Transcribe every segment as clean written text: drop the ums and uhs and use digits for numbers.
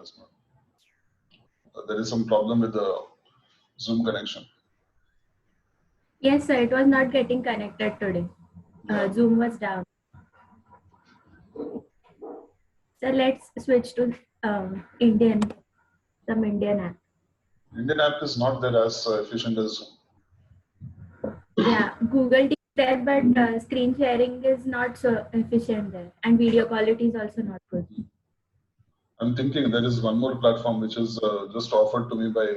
does not. There is some problem with the Zoom connection. Yes, sir. It was not getting connected today. Yeah. Zoom was down. So let's switch to some Indian app. Indian app is not there as efficient as Zoom. Yeah, Google Teams there, but screen sharing is not so efficient there, and video quality is also not good. I'm thinking there is one more platform which is just offered to me by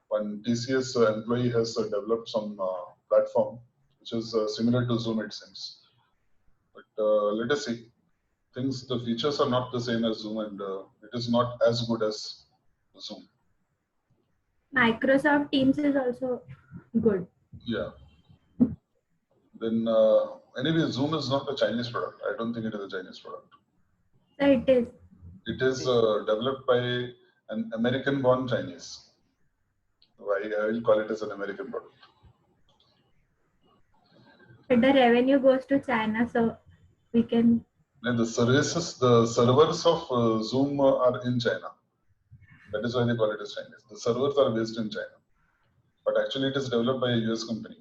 one TCS employee has developed some platform which is similar to Zoom, it seems. But let us see. The features are not the same as Zoom, and it is not as good as Zoom. Microsoft Teams is also good. Yeah. Then anyway, Zoom is not a Chinese product. I don't think it is a Chinese product. So it is. It is developed by an American-born Chinese. I will call it as an American product. But the revenue goes to China, so we can. And the servers of Zoom are in China. That is why they call it as Chinese. The servers are based in China, but actually it is developed by a US company.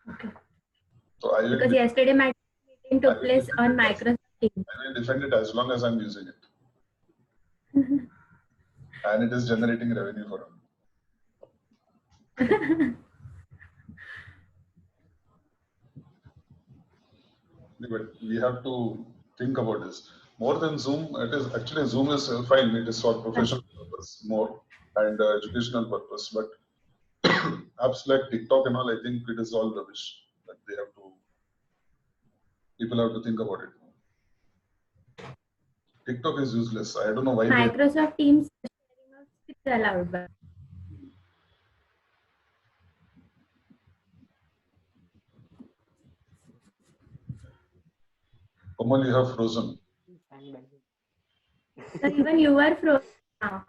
Okay. So I will because yesterday my meeting took place on Microsoft Teams. I will defend it as long as I'm using it. And it is generating revenue for me. But we have to think about this. More than Zoom, it is actually Zoom is fine. It is for professional purpose more and educational purpose. But apps like TikTok and all, I think it is all rubbish. That they have to. People have to think about it. TikTok is useless. I don't know why. Microsoft Teams is allowed, but Komal, you have frozen. so even you are frozen now.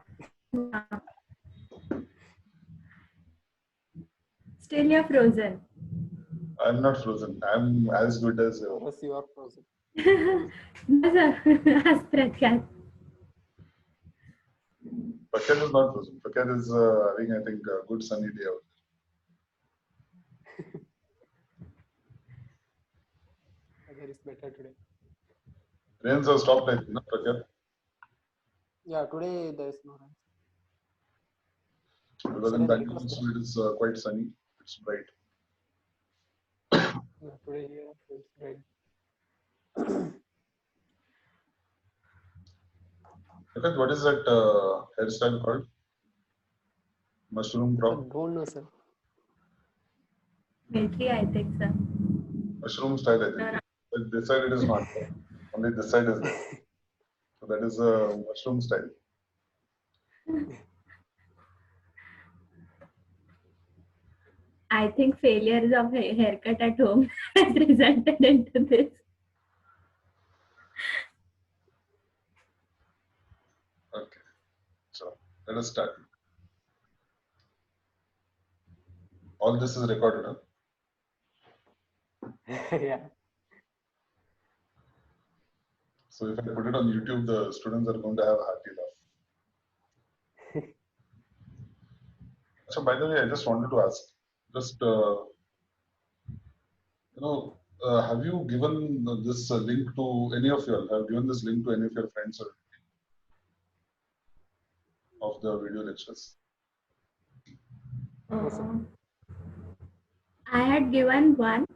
Still you're frozen. I'm not frozen. I'm as good as ever. Yes, you are frozen. No, sir. Ask Prakhyath. Prakhyath is not frozen. Prakhyath is having, I think, a good sunny day out. Weather is better today. Rains have stopped, I think, no, Prakhyath? Yeah, today there is no rain. Because in Bangalore it is quite sunny. It's bright. Yeah, today here it's bright. Prakhyath, what is that hairstyle called? Mushroom crop? I don't know, sir. Military, I think, sir. Mushroom style, I think. But this side it is not. Only this side is there. So that is a mushroom style. I think failures of haircut at home has resulted into this. Okay. So let us start. All this is recorded, huh? Yeah. So if I put it on YouTube, the students are going to have a hearty laugh. So by the way, I just wanted to ask, have you given this link to any of you? Have given this link to any of your friends or of the video lectures? I had given one,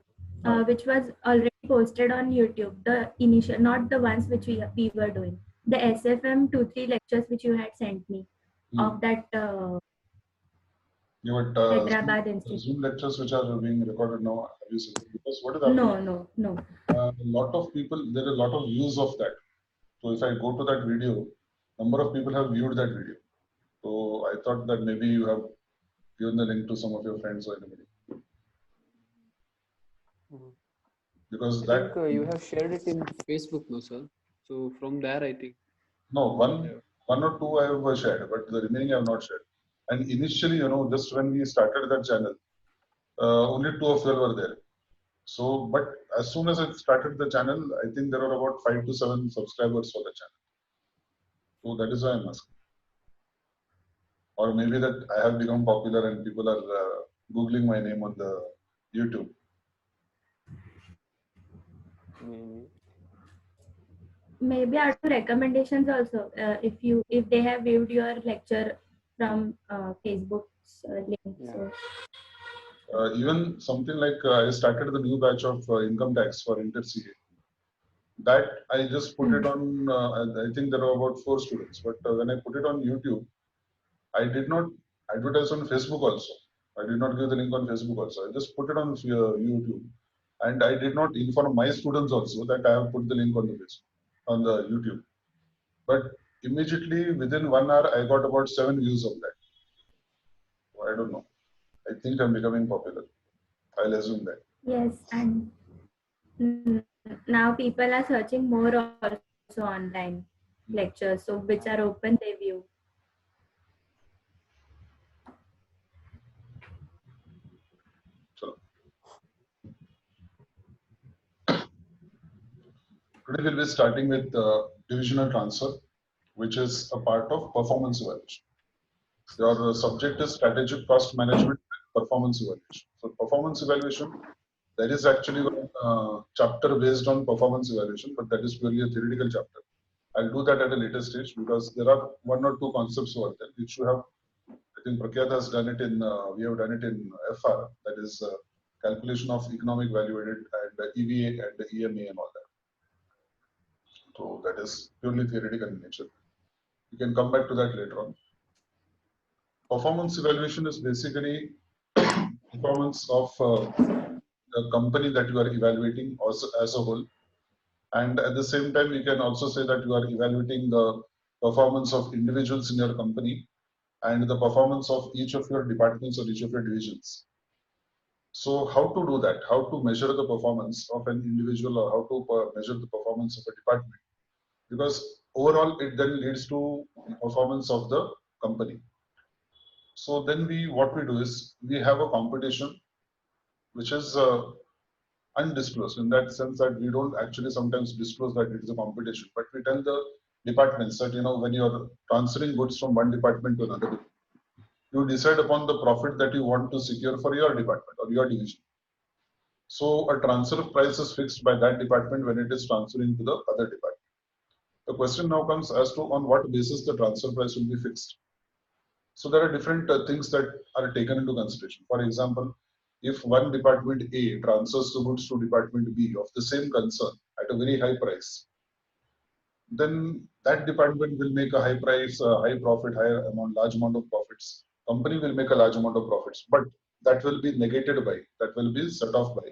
which was already posted on YouTube. The initial, not the ones which we were doing. The SFM 2-3 lectures which you had sent me of that. Hyderabad Institute. Zoom lectures which are being recorded now, have you seen it? Because what is happening? No. A lot of people, there are a lot of views of that. So if I go to that video, number of people have viewed that video. So I thought that maybe you have given the link to some of your friends or anybody. Because I think you have shared it in Facebook, no, sir. So from there, I think. No, one or two I have shared, but the remaining I have not shared. And initially, just when we started that channel, only 2 of you were there. So, but as soon as I started the channel, I think there were about 5 to 7 subscribers for the channel. So that is why I'm asking. Or maybe that I have become popular and people are Googling my name on the YouTube. Maybe. Maybe out of recommendations also. If they have viewed your lecture from Facebook's link. Yeah. So Even something like I started the new batch of income tax for InterCA. That I just put it on, I think there are about 4 students, but when I put it on YouTube, I did not advertise on Facebook also. I did not give the link on Facebook also. I just put it on YouTube. And I did not inform my students also that I have put the link on the Facebook, on the YouTube. But immediately within 1 hour, I got about 7 views of that. So I don't know. I think I'm becoming popular. I'll assume that. yes, and now people are searching more also online lectures. So which are open, they view. So today we'll be starting with divisional transfer, which is a part of performance evaluation. Your subject is strategic cost management and performance evaluation. So performance evaluation, there is actually one chapter based on performance evaluation, but that is purely a theoretical chapter. I'll do that at a later stage because there are 1 or 2 concepts over there which you have. I think Prakyat has done it in. We have done it in FR. That is calculation of economic value added and EVA and EMA and all that. So that is purely theoretical in nature. You can come back to that later on. Performance evaluation is basically performance of the company that you are evaluating also as a whole. And at the same time, you can also say that you are evaluating the performance of individuals in your company and the performance of each of your departments or each of your divisions. So how to do that? How to measure the performance of an individual or how to measure the performance of a department? Because overall, it then leads to performance of the company. So then what we do is we have a competition which is undisclosed in that sense that we don't actually sometimes disclose that it is a competition, but we tell the departments that when you are transferring goods from one department to another, you decide upon the profit that you want to secure for your department or your division. So a transfer price is fixed by that department when it is transferring to the other department. The question now comes as to on what basis the transfer price will be fixed. So there are different things that are taken into consideration. For example, if one department A transfers the goods to department B of the same concern at a very high price, then that department will make a high price, high profit, higher amount, large amount of profits. Company will make a large amount of profits, but that will be negated by, that will be set off by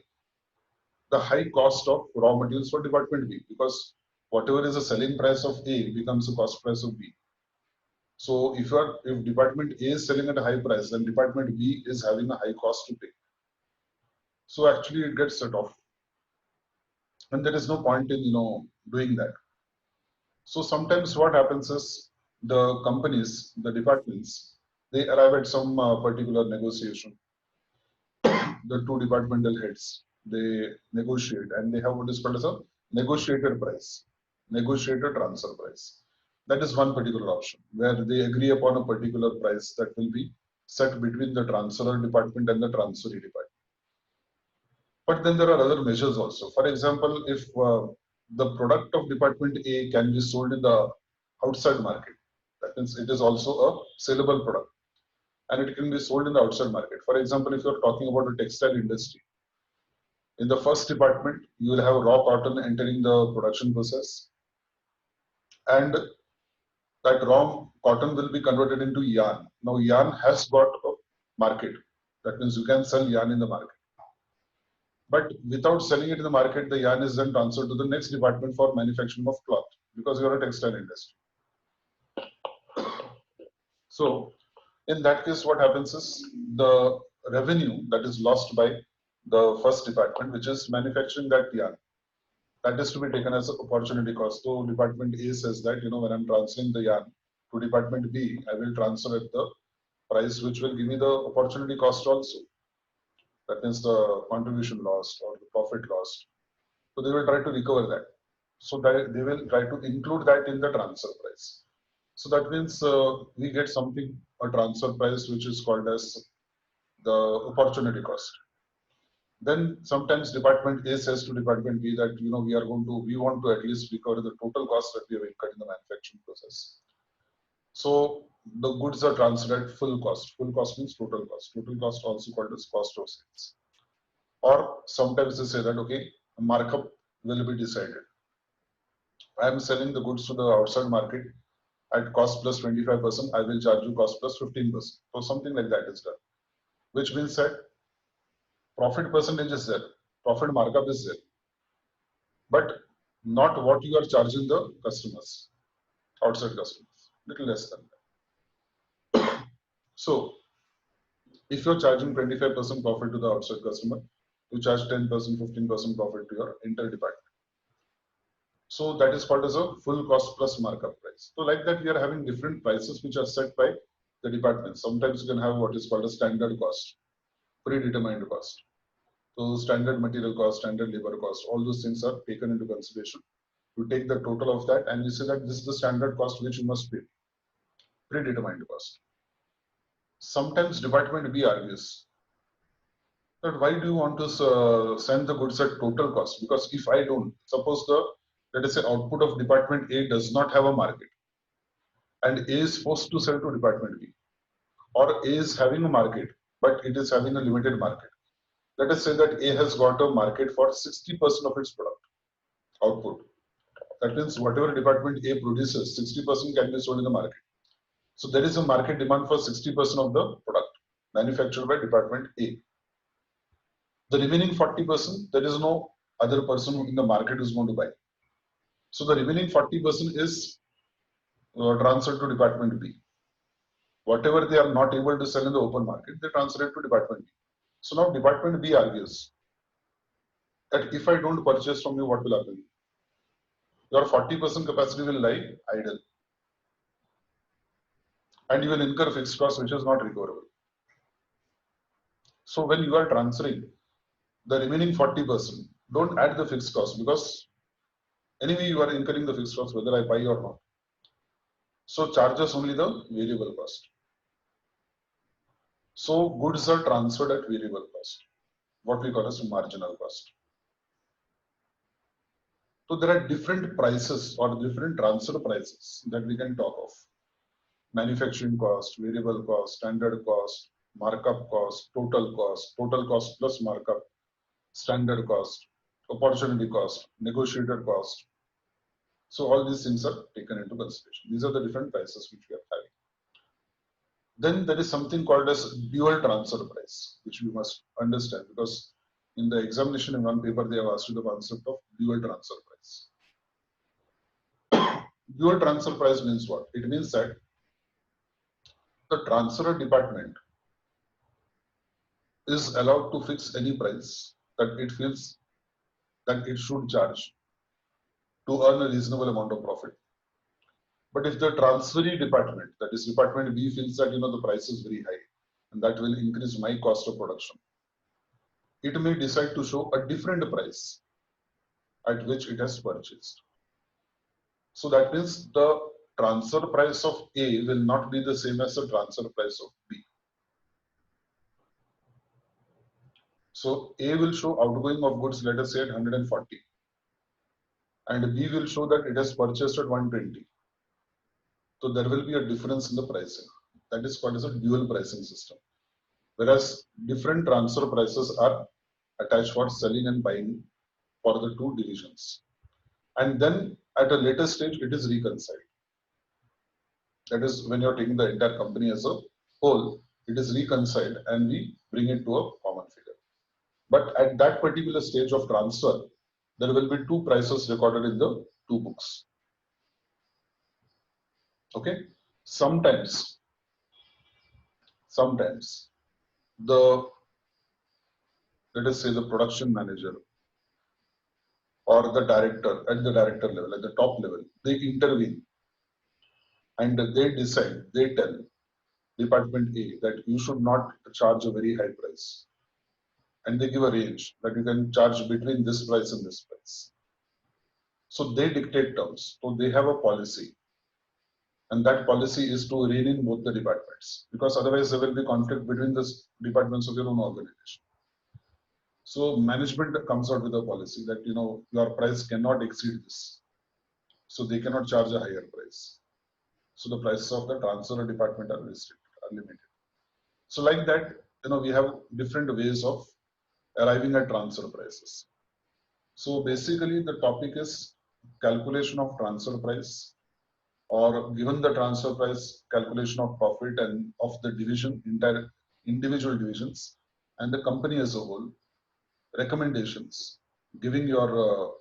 the high cost of raw materials for department B, because whatever is the selling price of A becomes the cost price of B. So if department A is selling at a high price, then department B is having a high cost to pay. So actually it gets set off. And there is no point in doing that. So sometimes what happens is the companies, the departments, they arrive at some particular negotiation. The 2 departmental heads, they negotiate and they have what is called as a negotiated price, negotiated transfer price. That is one particular option where they agree upon a particular price that will be set between the transferor department and the transferee department. But then there are other measures also. For example, if the product of department A can be sold in the outside market, that means it is also a sellable product and it can be sold in the outside market. For example, if you're talking about a textile industry, in the first department, you will have raw cotton entering the production process, and that raw cotton will be converted into yarn. Now, yarn has got a market. That means you can sell yarn in the market. But without selling it in the market, the yarn is then transferred to the next department for manufacturing of cloth because you are a textile industry. So, in that case, what happens is the revenue that is lost by the first department, which is manufacturing that yarn, that is to be taken as an opportunity cost. So department A says that, when I'm transferring the yarn to department B, I will transfer at the price which will give me the opportunity cost also. That means the contribution lost or the profit lost. So they will try to recover that. So they will try to include that in the transfer price. So that means we get something, a transfer price, which is called as the opportunity cost. Then sometimes department A says to department B that we want to at least recover the total cost that we have incurred in the manufacturing process. So the goods are transferred at full cost. Full cost means total cost. Total cost also called as cost of sales. Or sometimes they say that okay, a markup will be decided. I am selling the goods to the outside market at cost plus 25%. I will charge you cost plus 15%. So something like that is done, which means that profit percentage is there, profit markup is there, but not what you are charging the customers, outside customers, little less than that. So if you're charging 25% profit to the outside customer, you charge 10%, 15% profit to your inter department. So that is called as a full cost plus markup price. So like that, we are having different prices which are set by the department. Sometimes you can have what is called a standard cost, predetermined cost. So standard material cost, standard labor cost, all those things are taken into consideration. You take the total of that and you say that this is the standard cost which you must pay, predetermined cost. Sometimes department B argues that why do you want to send the goods at total cost? Because if I don't, suppose let us say output of department A does not have a market and A is forced to sell to department B, or A is having a market but it is having a limited market. Let us say that A has got a market for 60% of its product output. That means whatever department A produces, 60% can be sold in the market. So there is a market demand for 60% of the product manufactured by department A. The remaining 40%, there is no other person in the market who is going to buy. So the remaining 40% is transferred to department B. Whatever they are not able to sell in the open market, they transfer it to department B. So now department B argues that if I don't purchase from you, what will happen? Your 40% capacity will lie idle. And you will incur fixed cost which is not recoverable. So when you are transferring the remaining 40%, don't add the fixed cost because anyway you are incurring the fixed cost whether I buy or not. So charge us only the variable cost. So goods are transferred at variable cost, what we call as marginal cost. So there are different prices or different transfer prices that we can talk of. Manufacturing cost, variable cost, standard cost, markup cost, total cost plus markup, standard cost, opportunity cost, negotiated cost. So all these things are taken into consideration. These are the different prices which we are having. Then there is something called as dual transfer price, which we must understand because in the examination in one paper they have asked you the concept of dual transfer price. Dual transfer price means what? It means that the transfer department is allowed to fix any price that it feels that it should charge to earn a reasonable amount of profit. But if the transferee department, that is department B, feels that the price is very high and that will increase my cost of production, it may decide to show a different price at which it has purchased. So that means the transfer price of A will not be the same as the transfer price of B. So A will show outgoing of goods, let us say at 140, and B will show that it has purchased at 120. So there will be a difference in the pricing. That is called as a dual pricing system. Whereas different transfer prices are attached for selling and buying for the two divisions. And then at a later stage, it is reconciled. That is when you're taking the entire company as a whole, it is reconciled and we bring it to a common figure. But at that particular stage of transfer, there will be two prices recorded in the two books. Okay. Sometimes let us say the production manager or the director at the director level, at the top level, they intervene and they tell department A that you should not charge a very high price. And they give a range that you can charge between this price and this price. So they dictate terms. So they have a policy And that policy is to rein in both the departments, because otherwise there will be conflict between the departments of your own organization. So management comes out with a policy that your price cannot exceed this, so they cannot charge a higher price. So the prices of the transfer department are restricted, are limited. So like that, we have different ways of arriving at transfer prices. So basically the topic is calculation of transfer price, or given the transfer price, calculation of profit and of the division, entire individual divisions and the company as a whole, recommendations, giving your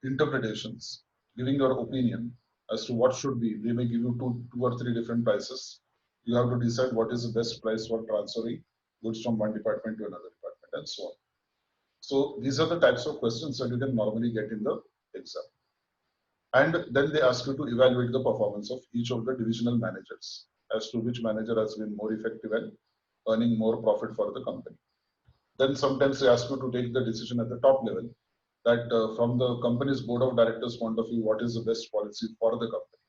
interpretations, giving your opinion as to what should be. They may give you two or three different prices. You have to decide what is the best price for transferring goods from one department to another department, and so on. So these are the types of questions that you can normally get in the exam. And then they ask you to evaluate the performance of each of the divisional managers as to which manager has been more effective and earning more profit for the company. Then sometimes they ask you to take the decision at the top level, that from the company's board of directors point of view, what is the best policy for the company.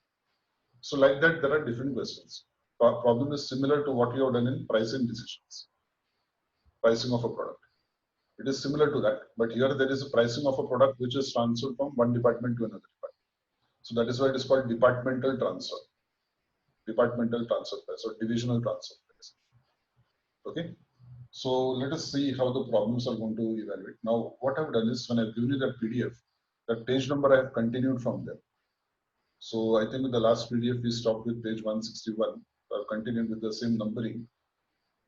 So like that, there are different questions. Problem is similar to what you have done in pricing decisions, pricing of a product. It is similar to that, but here there is a pricing of a product which is transferred from one department to another department. So that is why it is called departmental transfer price or divisional transfer price. Okay. So let us see how the problems are going to evaluate. Now, what I've done is when I've given you that PDF, that page number I have continued from there. So I think with the last PDF we stopped with page 161. I've continued with the same numbering.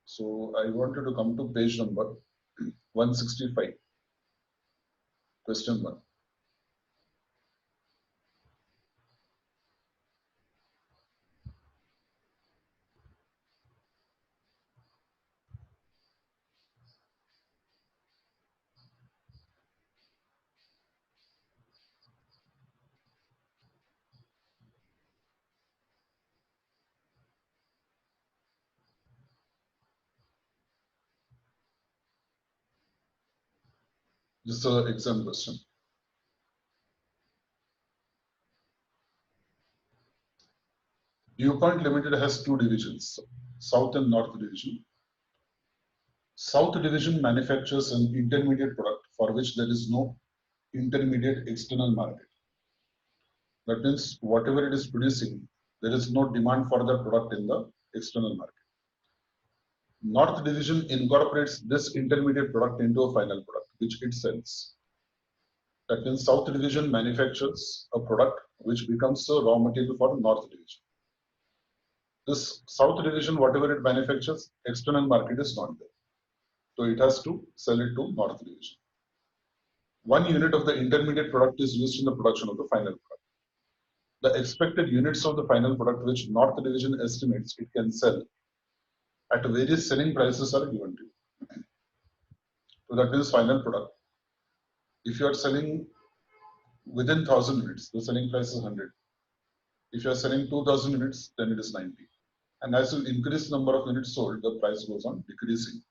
So I wanted to come to page number 165, question 1. This is an exam question. DuPont Limited has two divisions, South and North Division. South Division manufactures an intermediate product for which there is no intermediate external market. That means whatever it is producing, there is no demand for that product in the external market. North Division incorporates this intermediate product into a final product, which it sells. That means South Division manufactures a product which becomes a raw material for North Division. This South Division, whatever it manufactures, external market is not there. So it has to sell it to North Division. 1 unit of the intermediate product is used in the production of the final product. The expected units of the final product which North Division estimates it can sell at various selling prices are given to you. So that is final product. If you are selling within 1000 units, the selling price is 100. If you are selling 2000 units, then it is 90. And as you increase the number of units sold, the price goes on decreasing.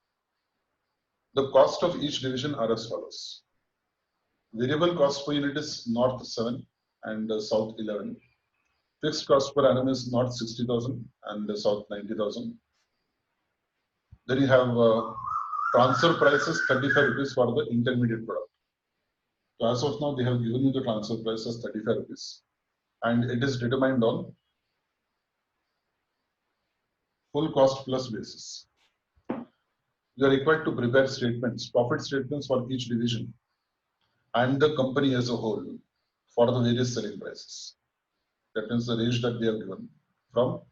The cost of each division are as follows. Variable cost per unit is North 7 and South 11. Fixed cost per annum is North 60,000 and South 90,000. Then you have transfer prices 35 rupees for the intermediate product. So as of now, they have given you the transfer price as 35 rupees, and it is determined on full cost plus basis. You are required to prepare statements, profit statements for each division and the company as a whole for the various selling prices. That means the range that they have given from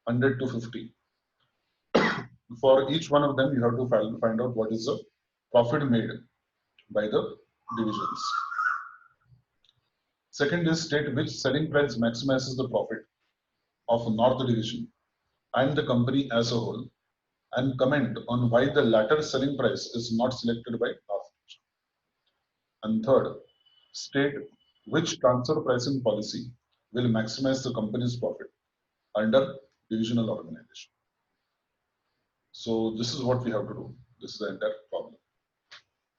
100 to 50. For each one of them, you have to find out what is the profit made by the divisions. Second is state which selling price maximizes the profit of North Division and the company as a whole, and comment on why the latter selling price is not selected by North Division. And third, state which transfer pricing policy will maximize the company's profit under divisional organization. So this is what we have to do. This is the entire problem.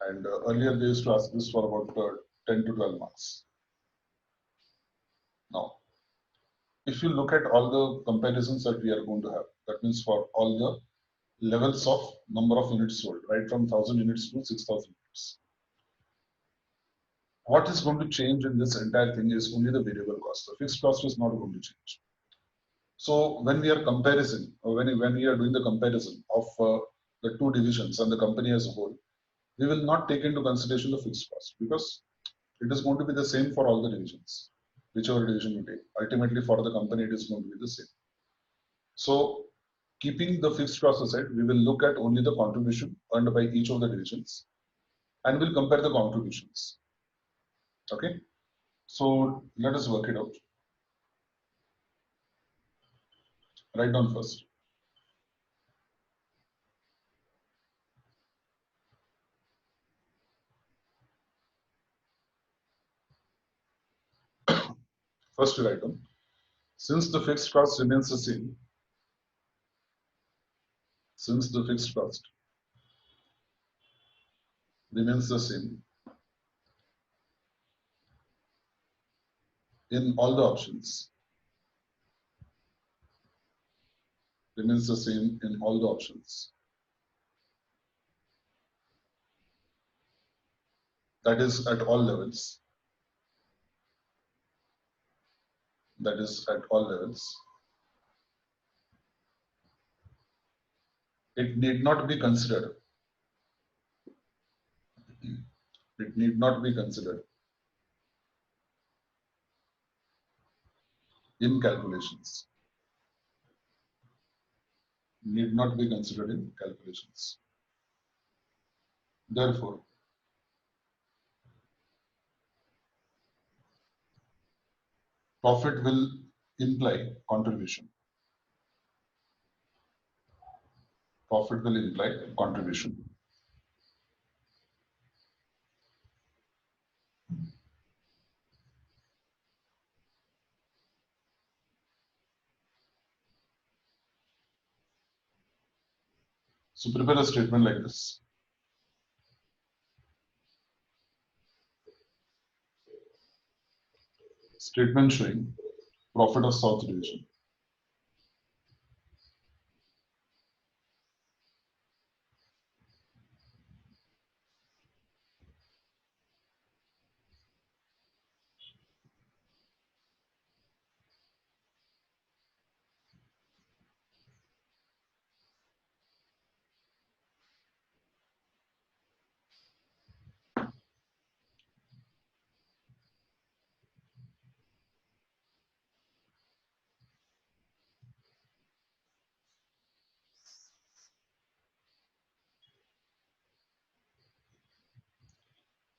And earlier they used to ask this for about 10 to 12 marks. Now, if you look at all the comparisons that we are going to have, that means for all the levels of number of units sold, right from 1,000 units to 6,000 units. What is going to change in this entire thing is only the variable cost. The fixed cost is not going to change. So when we are comparison, or when we are doing the comparison of the two divisions and the company as a whole, we will not take into consideration the fixed cost because it is going to be the same for all the divisions, whichever division you take. Ultimately, for the company, it is going to be the same. So keeping the fixed cost aside, we will look at only the contribution earned by each of the divisions and we'll compare the contributions. Okay. So let us work it out. Write down first. First, write down. Since the fixed cost remains the same, since the fixed cost remains the same in all the options, remains the same in all the options. That is at all levels. That is at all levels. It need not be considered. It need not be considered in calculations. Need not be considered in calculations. Therefore, profit will imply contribution. Profit will imply contribution. So prepare a statement like this. Statement showing profit of South Division.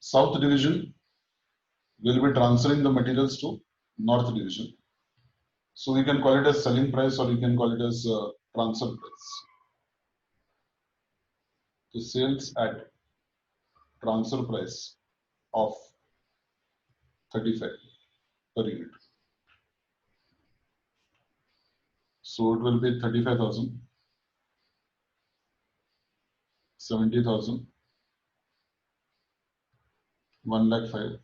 South Division will be transferring the materials to North Division. So we can call it as selling price or you can call it as transfer price. The sales at transfer price of 35 per unit. So it will be 35,000, 70,000, 1 lakh 5,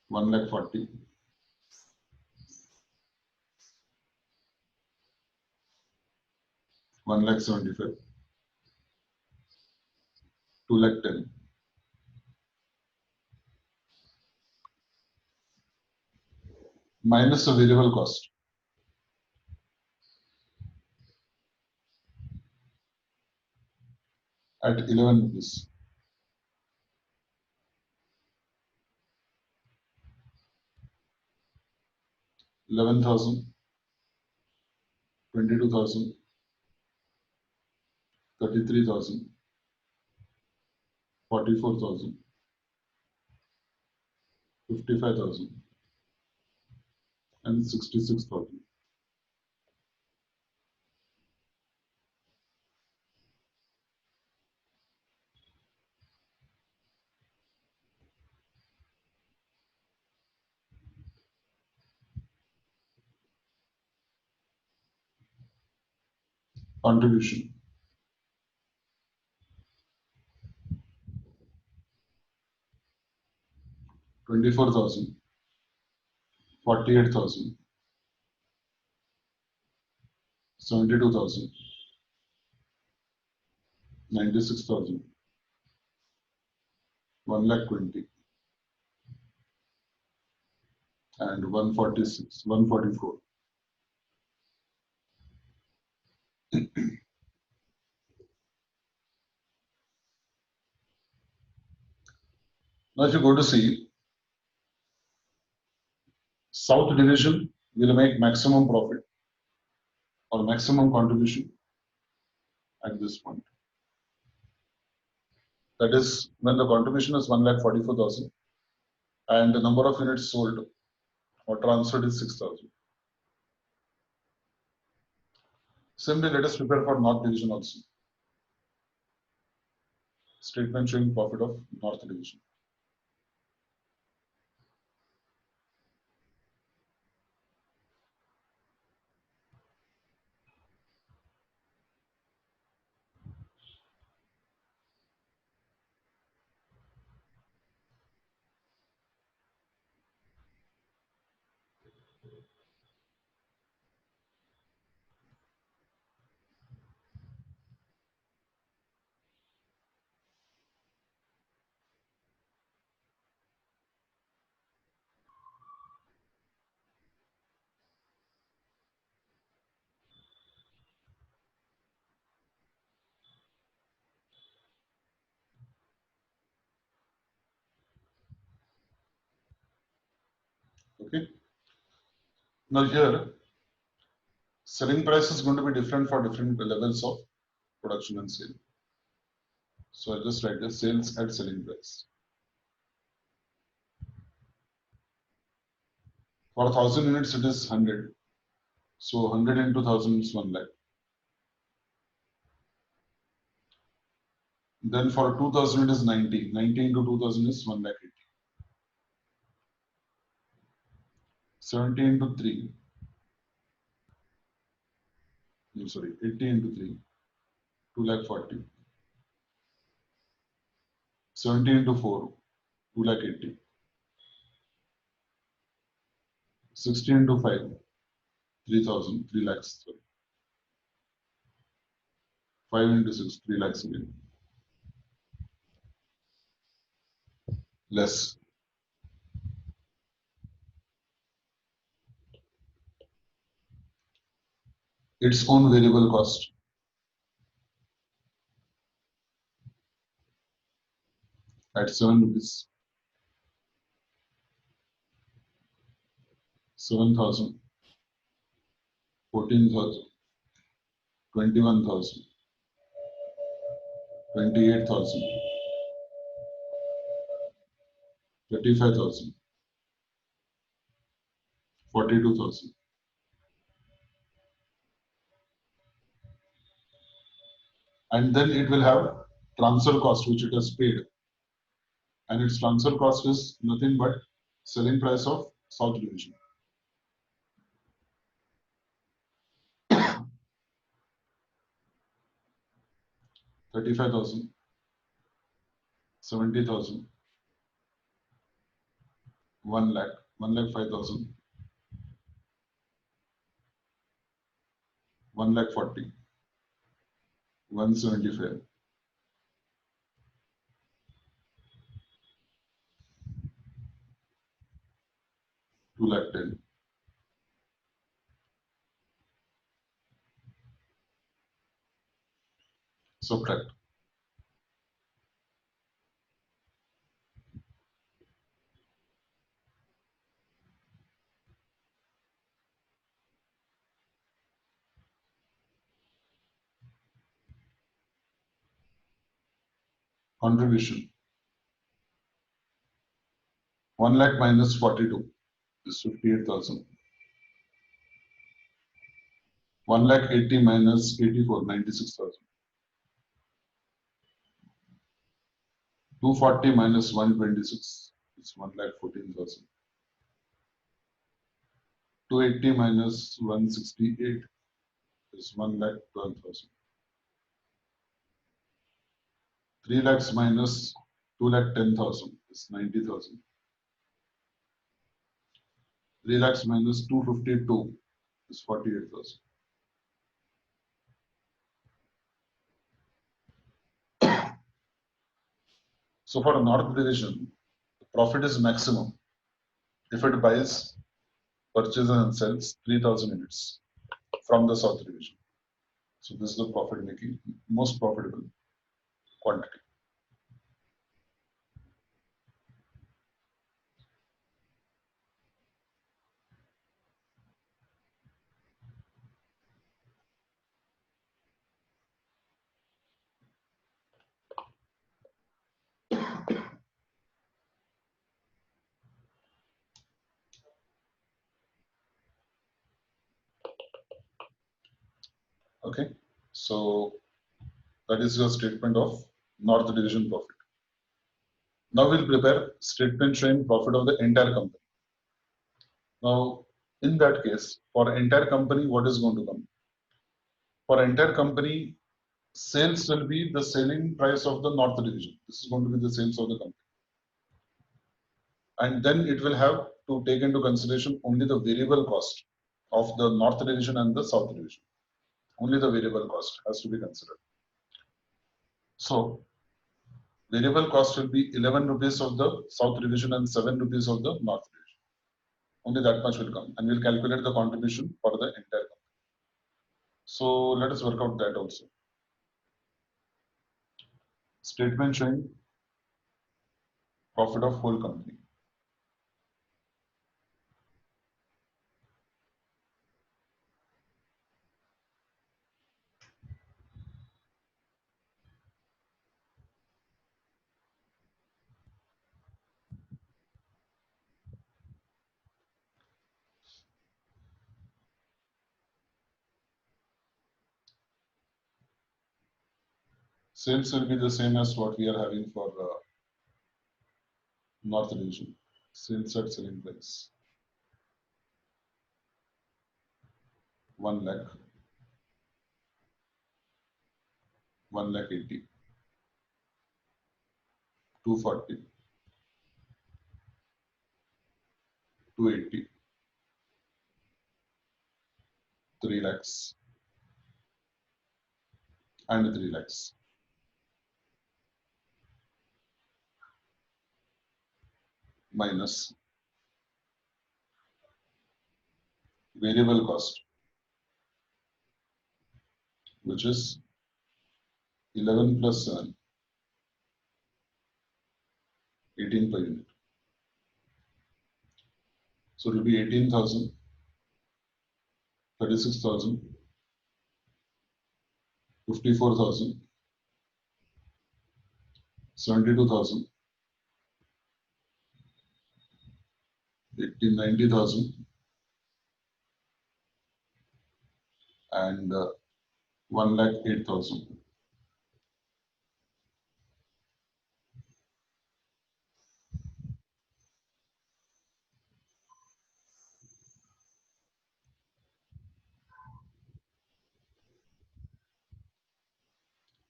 1 lakh 40, 1 lakh 75, 2 lakh 10. Minus the variable cost. At 11 rupees. 11,000, 22,000, 33,000, 44,000, 55,000, and 66,000. Contribution. $24,000, 48,000, 72,000, 96,000, 1,20,000, and 146, 144. Now, if you go to see, South Division will make maximum profit or maximum contribution at this point. That is when the contribution is 1,44,000 and the number of units sold or transferred is 6,000. Similarly, let us prepare for North Division also. Statement showing profit of North Division. Okay. Now here, selling price is going to be different for different levels of production and sale. So I just write the sales at selling price. For 1,000 units, it is 100. So 100 into 1,000 is 1 lakh. Then for 2,000, it is 90. 90 into 2,000 is 1 lakh 80. 70 into 3. No, sorry, 80 into 3. 2 lakh 40. 70 into 4. 2 lakh 80. 60 into 5. 3,000. 3 lakhs. Sorry. 5 into 6. 3 lakhs again. Less. Its own variable cost. At 7 rupees. 7,000. 14,000. 21,000. 28,000. 35,000. 42,000. And then it will have transfer cost which it has paid. And its transfer cost is nothing but selling price of South Division. 35,000. 70,000. 1 lakh. 1 lakh 5,000. 1 lakh 40. 175. 2 lakh 10. Subtract. Contribution. 1 lakh minus 42 is 58,000. 1 lakh 80 minus 84, 96,000. 240 minus 126 is 1 lakh 14,000. 280 minus 168 is 1 lakh 12,000. 3 lakhs minus 2 lakh 10,000 is 90,000. 3 lakhs minus 252 is 48,000. So for a North division, profit is maximum if it buys, purchases and sells 3,000 units from the South division. So this is the profit making, most profitable quantity. Okay, so that is your statement of North division profit. Now we'll prepare statement showing profit of the entire company. Now, in that case, for entire company, what is going to come? For entire company, sales will be the selling price of the North division. This is going to be the sales of the company. And then it will have to take into consideration only the variable cost of the North division and the South division. Only the variable cost has to be considered. So variable cost will be 11 rupees of the South division and 7 rupees of the North division. Only that much will come, and we'll calculate the contribution for the entire company. So let us work out that also. Statement showing profit of whole company. Sales will be the same as what we are having for North division. Sales at selling price 1 lakh, 1 lakh 80, 240, 280, 3 lakhs, and 3 lakhs. Minus variable cost, which is 11 plus 7, 18 per unit. So it will be 18,000, 36,000, 54,000, 72,000, 90,000, and 1 lakh 8,000.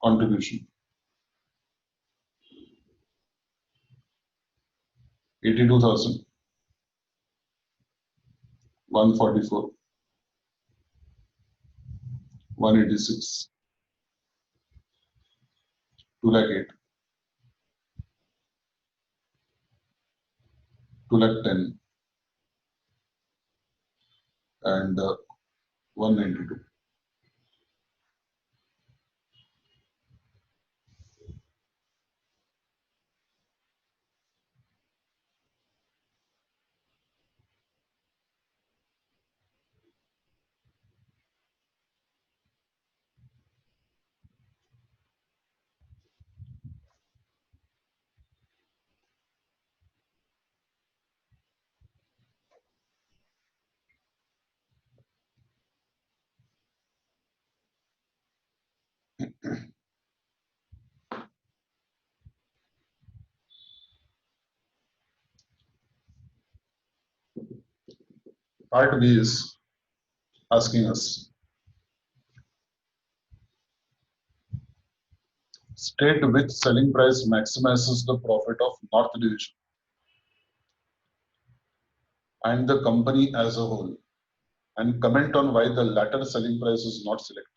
Contribution 82,000, 144, 186, 2 lakh 8, 2 lakh 10, and 192. Part B is asking us, state which selling price maximizes the profit of North division. and the company as a whole, and comment on why the latter selling price is not selected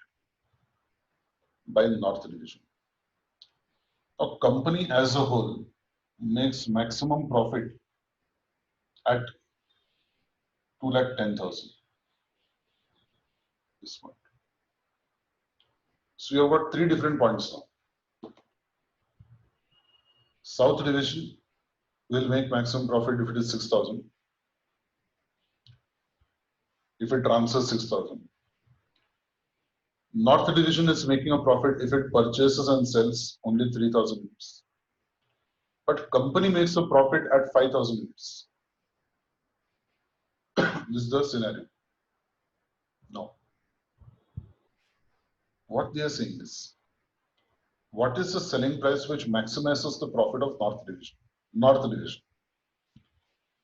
by North Division. A company as a whole makes maximum profit at 2,10,000. This point. So you have got three different points now. South Division will make maximum profit if it is 6,000. If it transfers 6,000. North Division is making a profit if it purchases and sells only 3,000 units. But company makes a profit at 5,000 units. This is the scenario. No. What they are saying is, what is the selling price which maximizes the profit of North Division,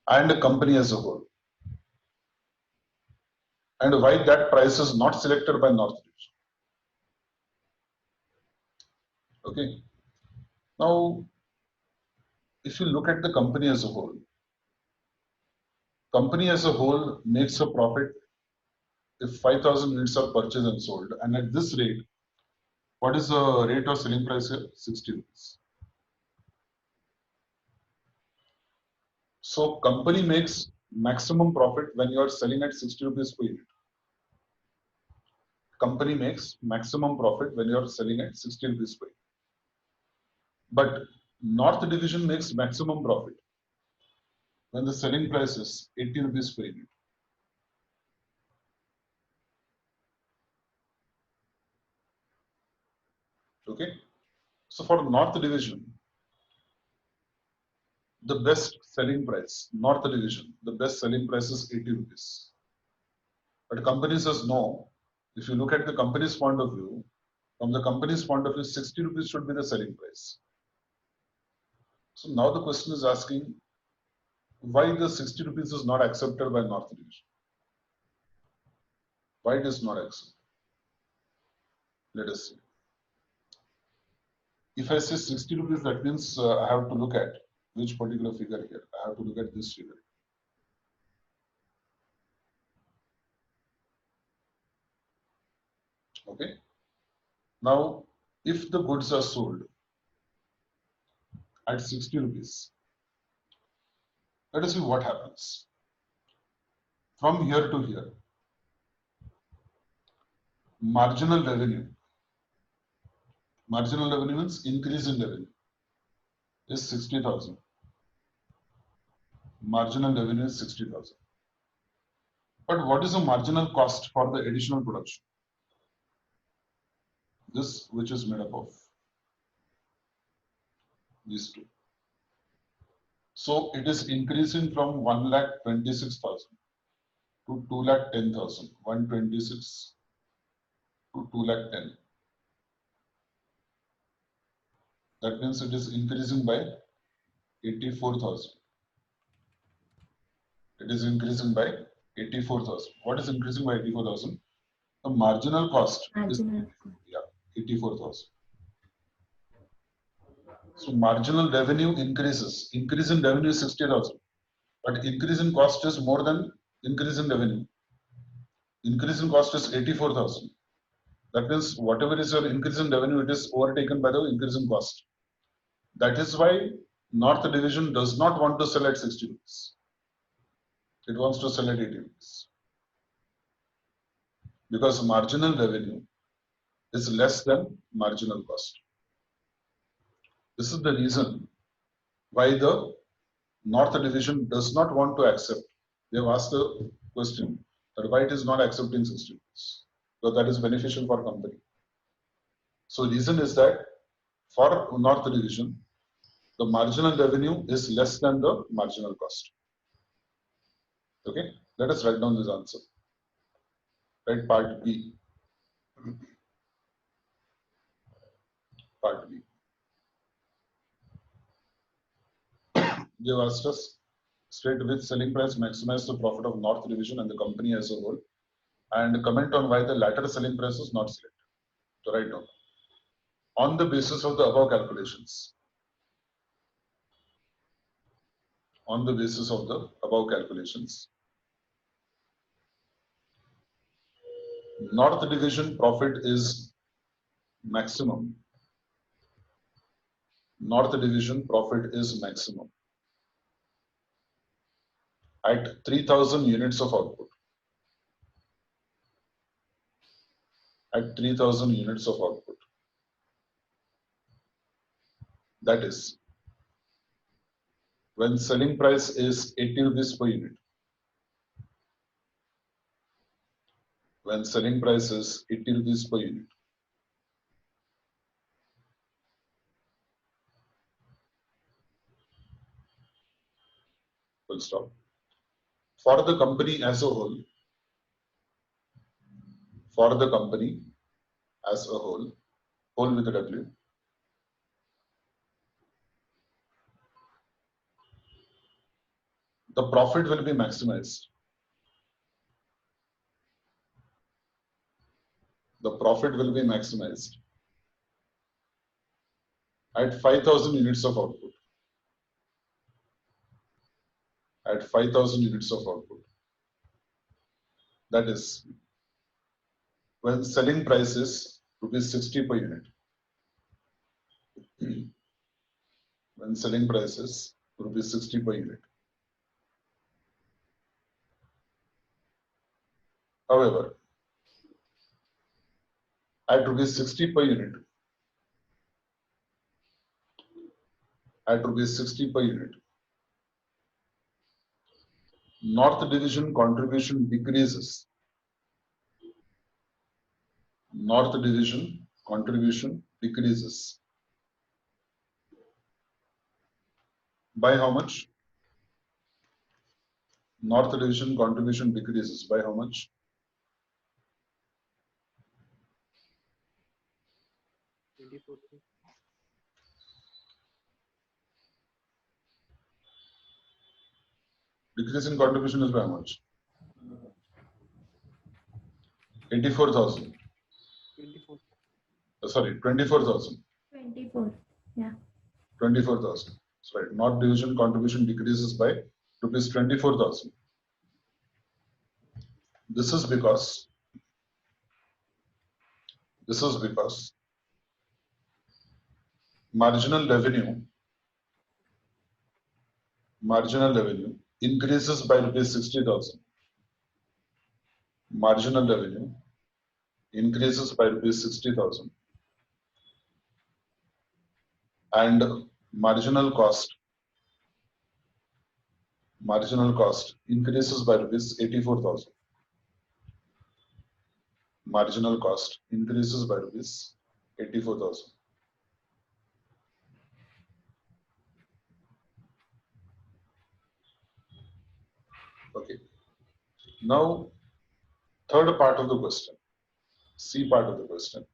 and a company as a whole, and why that price is not selected by North Division. Okay. Now, if you look at the company as a whole makes a profit if 5,000 units are purchased and sold, and at this rate, what is the rate of selling price here? 60 rupees. So company makes maximum profit when you are selling at 60 rupees per unit. Company makes maximum profit when you are selling at 60 rupees per unit. But North Division makes maximum profit when the selling price is 80 rupees per unit. Okay. So for North Division, the best selling price, North Division, the best selling price is 80 rupees. But company says no. If you look at the company's point of view, from the company's point of view, 60 rupees should be the selling price. So now the question is asking why the 60 rupees is not accepted by North Division. Why it is not accepted? Let us see. If I say 60 rupees, that means I have to look at which particular figure here. I have to look at this figure. Okay. Now, if the goods are sold at 60 rupees, let us see what happens. From here to here, marginal revenue means increase in revenue, is 60,000. Marginal revenue is 60,000. But what is the marginal cost for the additional production? This, which is made up of these two. So it is increasing from 1,26,000 to 2,10,000, 126 to 2,10,000. That means it is increasing by 84,000. It is increasing by 84,000. What is increasing by 84,000? The marginal cost is 84,000. So marginal revenue increases. Increase in revenue is 60,000, but increase in cost is more than increase in revenue. Increase in cost is 84,000. That means whatever is your increase in revenue, it is overtaken by the increase in cost. That is why North Division does not want to sell at 60 rupees. It wants to sell at 80 rupees. Because marginal revenue is less than marginal cost. This is the reason why the North Division does not want to accept. They have asked the question that why it is not accepting 60 rupees. So that is beneficial for company. So reason is that for North Division, the marginal revenue is less than the marginal cost. Okay, let us write down this answer. Right, part B. Part B. They have asked us straight with selling price maximize the profit of North Division and the company as a whole, and comment on why the latter selling price is not selected. So write down. On the basis of the above calculations, on the basis of the above calculations. North division profit is maximum. North division profit is maximum at 3000 units of output. At 3000 units of output. That is, when selling price is 80 rupees per unit. When selling price is 80 rupees per unit. Full stop. For the company as a whole, for the company as a whole with a W, the profit will be maximized. The profit will be maximized at 5000 units of output. At 5000 units of output. That is, when selling price is rupees 60 per unit. When selling price is rupees 60 per unit. However, at rupees 60 per unit, at rupees 60 per unit, North division contribution decreases. North division contribution decreases. By how much? North division contribution decreases by how much? Decrease in contribution is by how much? 84,000. 24. Sorry, 24,000. 24. Yeah. 24,000. That's right. North division contribution decreases by rupees 24,000. This is because marginal revenue increases by rupees 60,000. Marginal revenue increases by rupees 60,000. And marginal cost increases by rupees 84,000. Marginal cost increases by rupees 84,000. Okay. Now, third part of the question, C part of the question.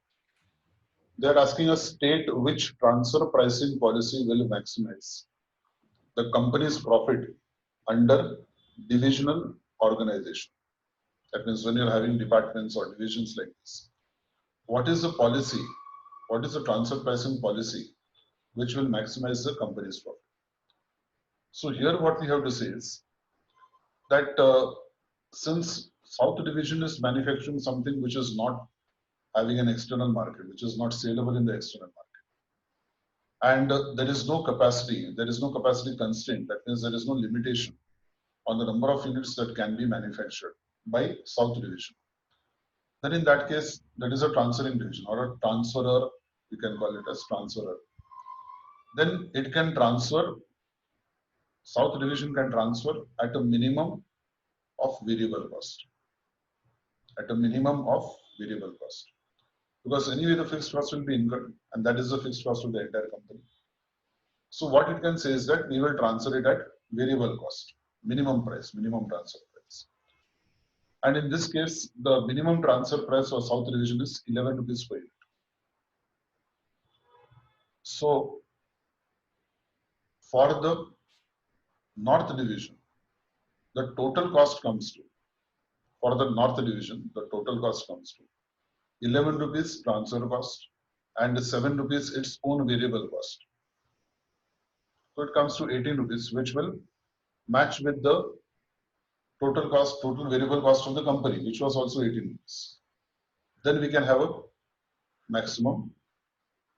They are asking us state which transfer pricing policy will maximize the company's profit under divisional organization. That means when you're having departments or divisions like this, what is the policy? What is the transfer pricing policy which will maximize the company's profit? So here what we have to say is that since South Division is manufacturing something which is not having an external market, which is not saleable in the external market, and there is no capacity constraint, that means there is no limitation on the number of units that can be manufactured by South Division. Then in that case, that is a transferring division or a transferor, you can call it as transferor. Then it can transfer, South Division can transfer at a minimum of variable cost. At a minimum of variable cost. Because anyway the fixed cost will be incurred, and that is the fixed cost of the entire company. So what it can say is that we will transfer it at variable cost, minimum price, minimum transfer price. And in this case, the minimum transfer price for South Division is 11 rupees per unit. So for the North Division, the total cost comes to, for the North Division, the total cost comes to 11 rupees transfer cost and 7 rupees its own variable cost. So it comes to 18 rupees, which will match with the total cost, total variable cost of the company, which was also 18 rupees. Then we can have a maximum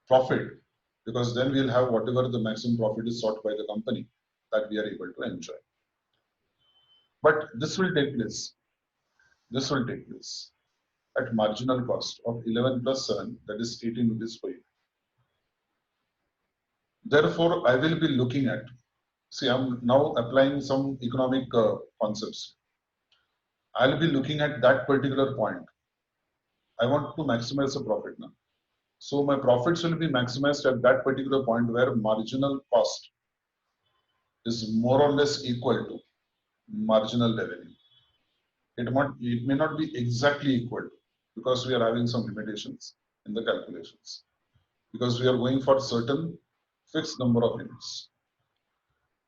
profit, because then we'll have whatever the maximum profit is sought by the company that we are able to enjoy. But this will take place. This will take place at marginal cost of 11 plus 7, that is 18 rupees per unit. Therefore, I will be looking at, see, I'm now applying some economic concepts. I'll be looking at that particular point. I want to maximize the profit now. So my profits will be maximized at that particular point where marginal cost is more or less equal to marginal revenue. It may not be exactly equal, because we are having some limitations in the calculations, because we are going for certain fixed number of units.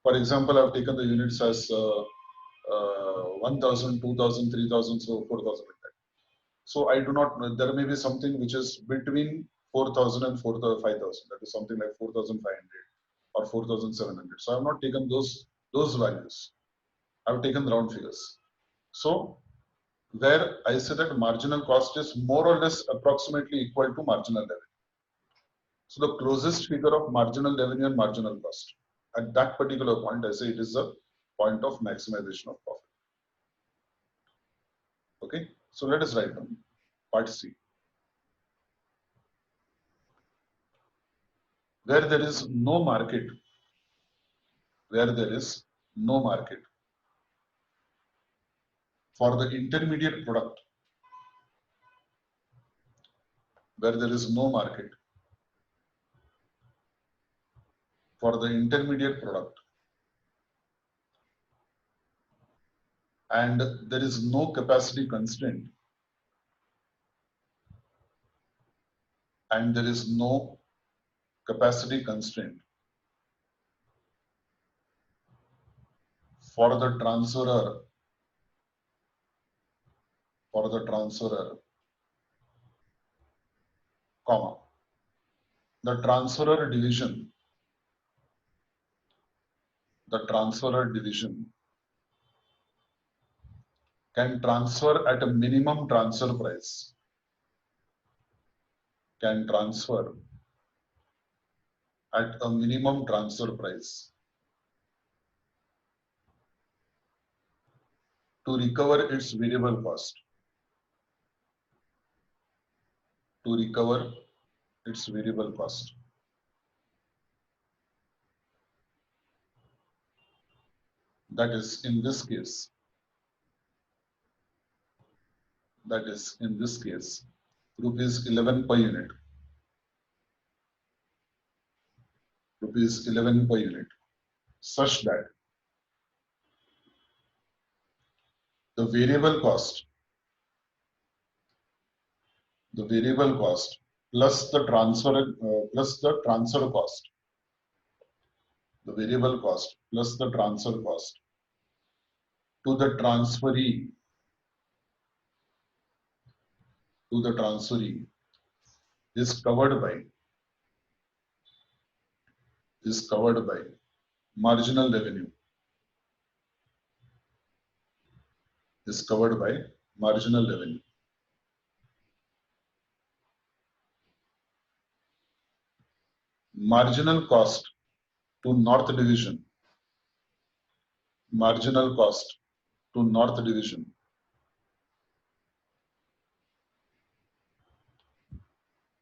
For example, I've taken the units as 1,000, 2,000, 3,000, so 4,000 like that. So I do not, there may be something which is between 4,000 and 5,000. That is something like 4,500 or 4,700. So I have not taken those values. I have taken round figures. So where I say that marginal cost is more or less approximately equal to marginal revenue. So the closest figure of marginal revenue and marginal cost. At that particular point, I say it is a point of maximization of profit. Okay, so let us write down part C. Where there is no market, where there is no market for the intermediate product, where there is no market for the intermediate product, and there is no capacity constraint, and there is no capacity constraint for the transferor, comma, the transferor division can transfer at a minimum transfer price, can transfer at a minimum transfer price to recover its variable cost, to recover its variable cost. That is in this case, rupees 11 per unit, rupees 11 per unit, such that the variable cost plus the transfer cost, the variable cost plus the transfer cost to the transferee, is covered by marginal revenue, is covered by marginal revenue. Marginal cost to North Division, marginal cost to North Division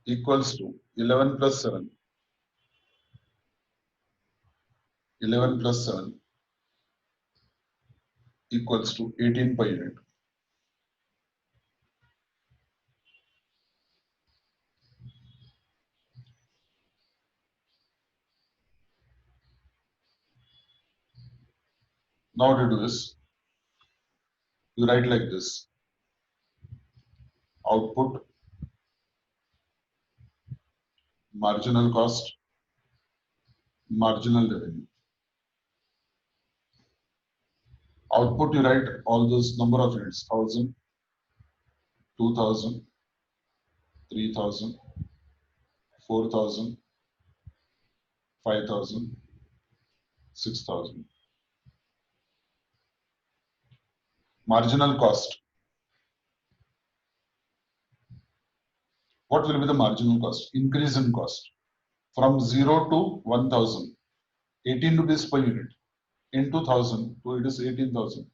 equals to 11 plus 7, 11 plus 7 equals to 18 per unit. Now to do is, you write like this: output, marginal cost, marginal revenue. Output, you write all those number of units: 1,000, 2,000, 3,000, 4,000, 5,000, 6,000. Marginal cost. What will be the marginal cost? Increase in cost from 0 to 1000, 18 rupees per unit into 1000, so it is 18,000.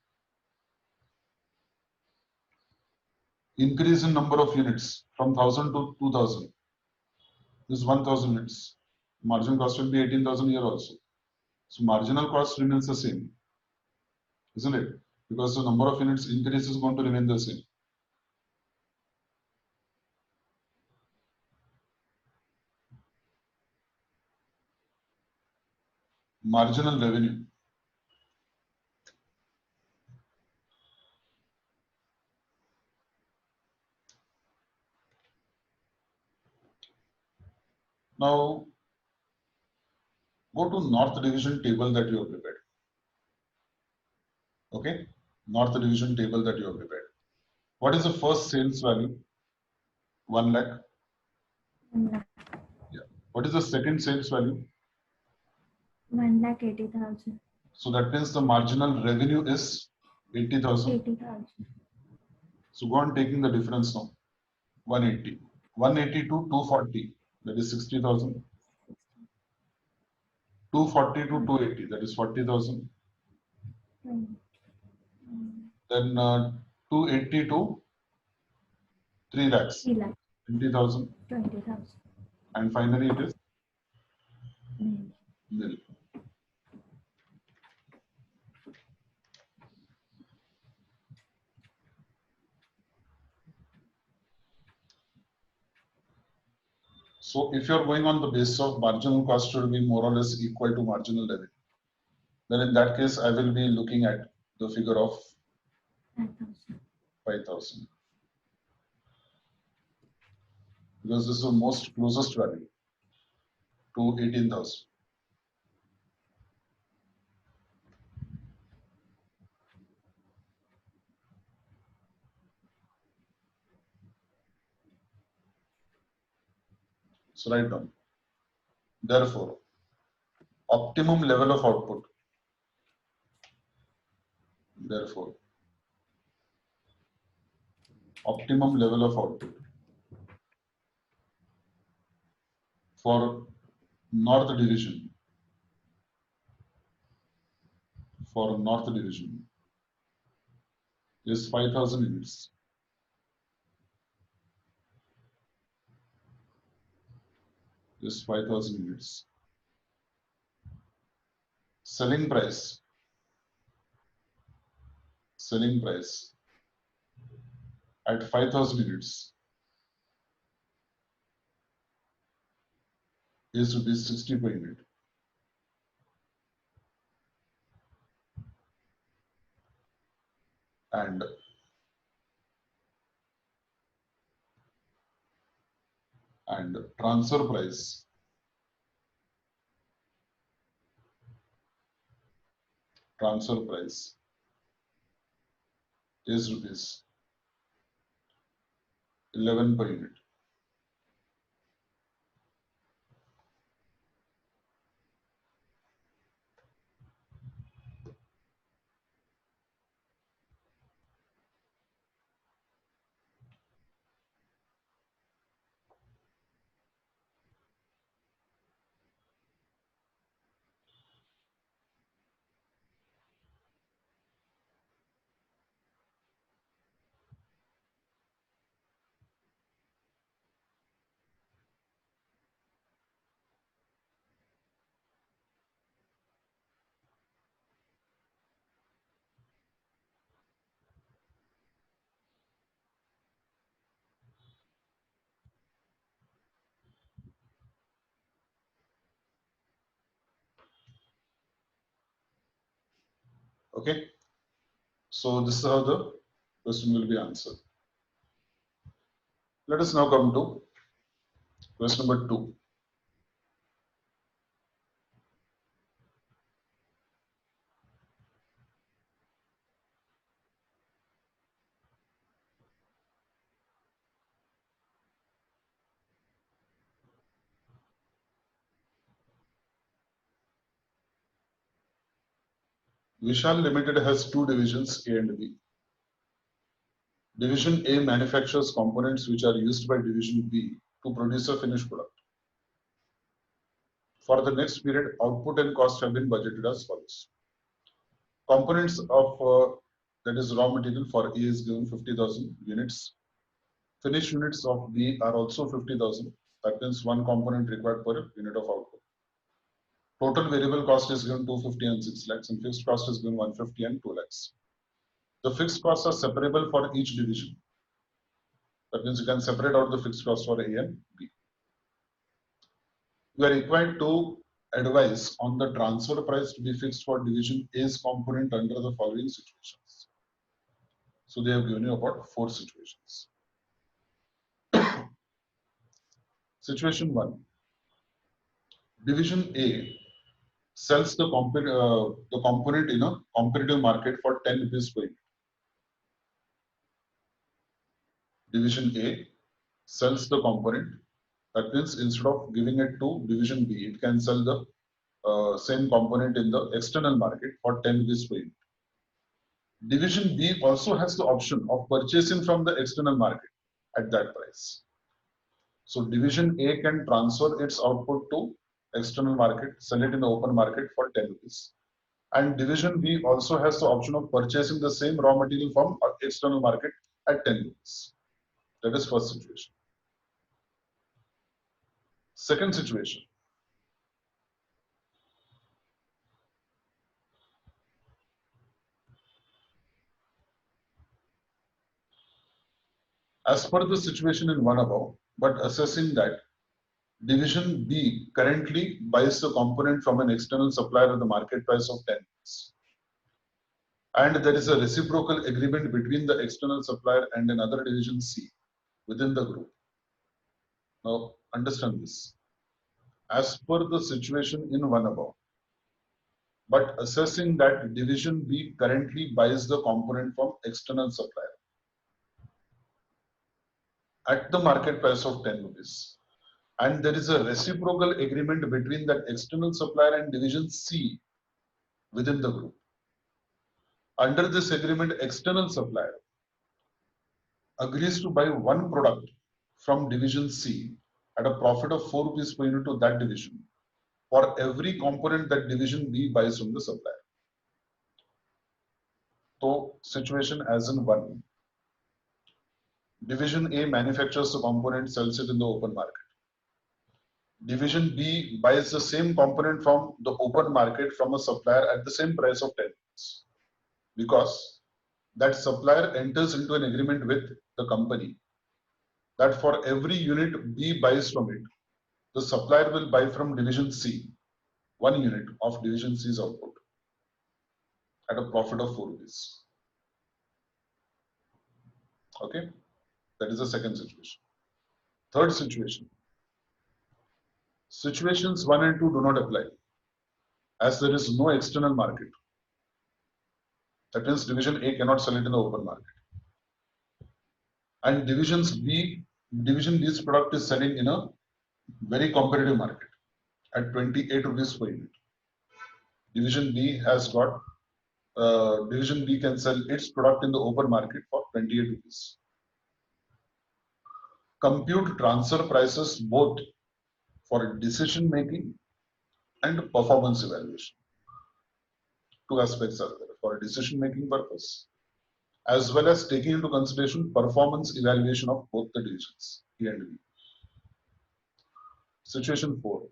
Increase in number of units from 1000 to 2000 is 1000 units. Marginal cost will be 18,000 here also. So marginal cost remains the same, isn't it? Because the number of units increase is going to remain the same. Marginal revenue. Now go to North Division table that you have prepared. Okay, North Division table that you have prepared. What is the first sales value? 1 lakh. 1 lakh. Yeah. What is the second sales value? 1,80,000. So that means the marginal revenue is 80,000. 80,000. So go on taking the difference now. 180. 180 to 240, that is 60,000. 240 to 280, that is 40,000. Then 280 to 3 lakhs, 3 lakhs. 20,000. 20,000. And finally it is Mm. nil. So if you're going on the basis of marginal cost will be more or less equal to marginal revenue, then in that case, I will be looking at the figure of 5,000. 5,000. Because this is the most closest value to 18,000. So write down. Therefore, optimum level of output. Therefore, optimum level of output for North Division. For North Division is 5,000 units. Is 5,000 units. Selling price. Selling price at 5,000 units is rupees 60 per unit. And transfer price is rupees 11 per unit. Okay. So this is how the question will be answered. Let us now come to question number 2. Vishal Limited has 2 divisions, A and B. Division A manufactures components which are used by Division B to produce a finished product. For the next period, output and cost have been budgeted as follows. Components of that is raw material for A is given 50,000 units. Finished units of B are also 50,000. That means one component required per unit of output. Total variable cost is given 250 and 6 lakhs, and fixed cost is given 150 and 2 lakhs. The fixed costs are separable for each division. That means you can separate out the fixed cost for A and B. You are required to advise on the transfer price to be fixed for division A's component under the following situations. So they have given you about 4 situations. Situation 1. Division A sells the component in a competitive market for 10 rupees per unit. Division A sells the component. That means instead of giving it to division B, it can sell the same component in the external market for 10 rupees per unit. Division B also has the option of purchasing from the external market at that price. So division A can transfer its output to external market, sell it in the open market for 10 rupees. And division B also has the option of purchasing the same raw material from external market at 10 rupees. That is first situation. Second situation. As per the situation in one above, but assessing that division B currently buys the component from an external supplier at the market price of 10 rupees. And there is a reciprocal agreement between the external supplier and another division C within the group. Now understand this. As per the situation in one above, but assessing that division B currently buys the component from external supplier at the market price of 10 rupees. And there is a reciprocal agreement between that external supplier and division C within the group. Under this agreement, external supplier agrees to buy one product from division C at a profit of 4 rupees per unit to that division for every component that division B buys from the supplier. So situation as in one. Division A manufactures the component, sells it in the open market. Division B buys the same component from the open market from a supplier at the same price of 10 rupees. Because that supplier enters into an agreement with the company that for every unit B buys from it, the supplier will buy from division C 1 unit of division C's output at a profit of 4 rupees. Okay, that is the second situation. Third situation. Situations 1 and 2 do not apply as there is no external market. That means division A cannot sell it in the open market. And division B's product is selling in a very competitive market at 28 rupees per unit. Division B has got, division B can sell its product in the open market for 28 rupees. Compute transfer prices both for decision making and performance evaluation. Two aspects are there for decision making purpose, as well as taking into consideration performance evaluation of both the divisions, A and B. Situation 4.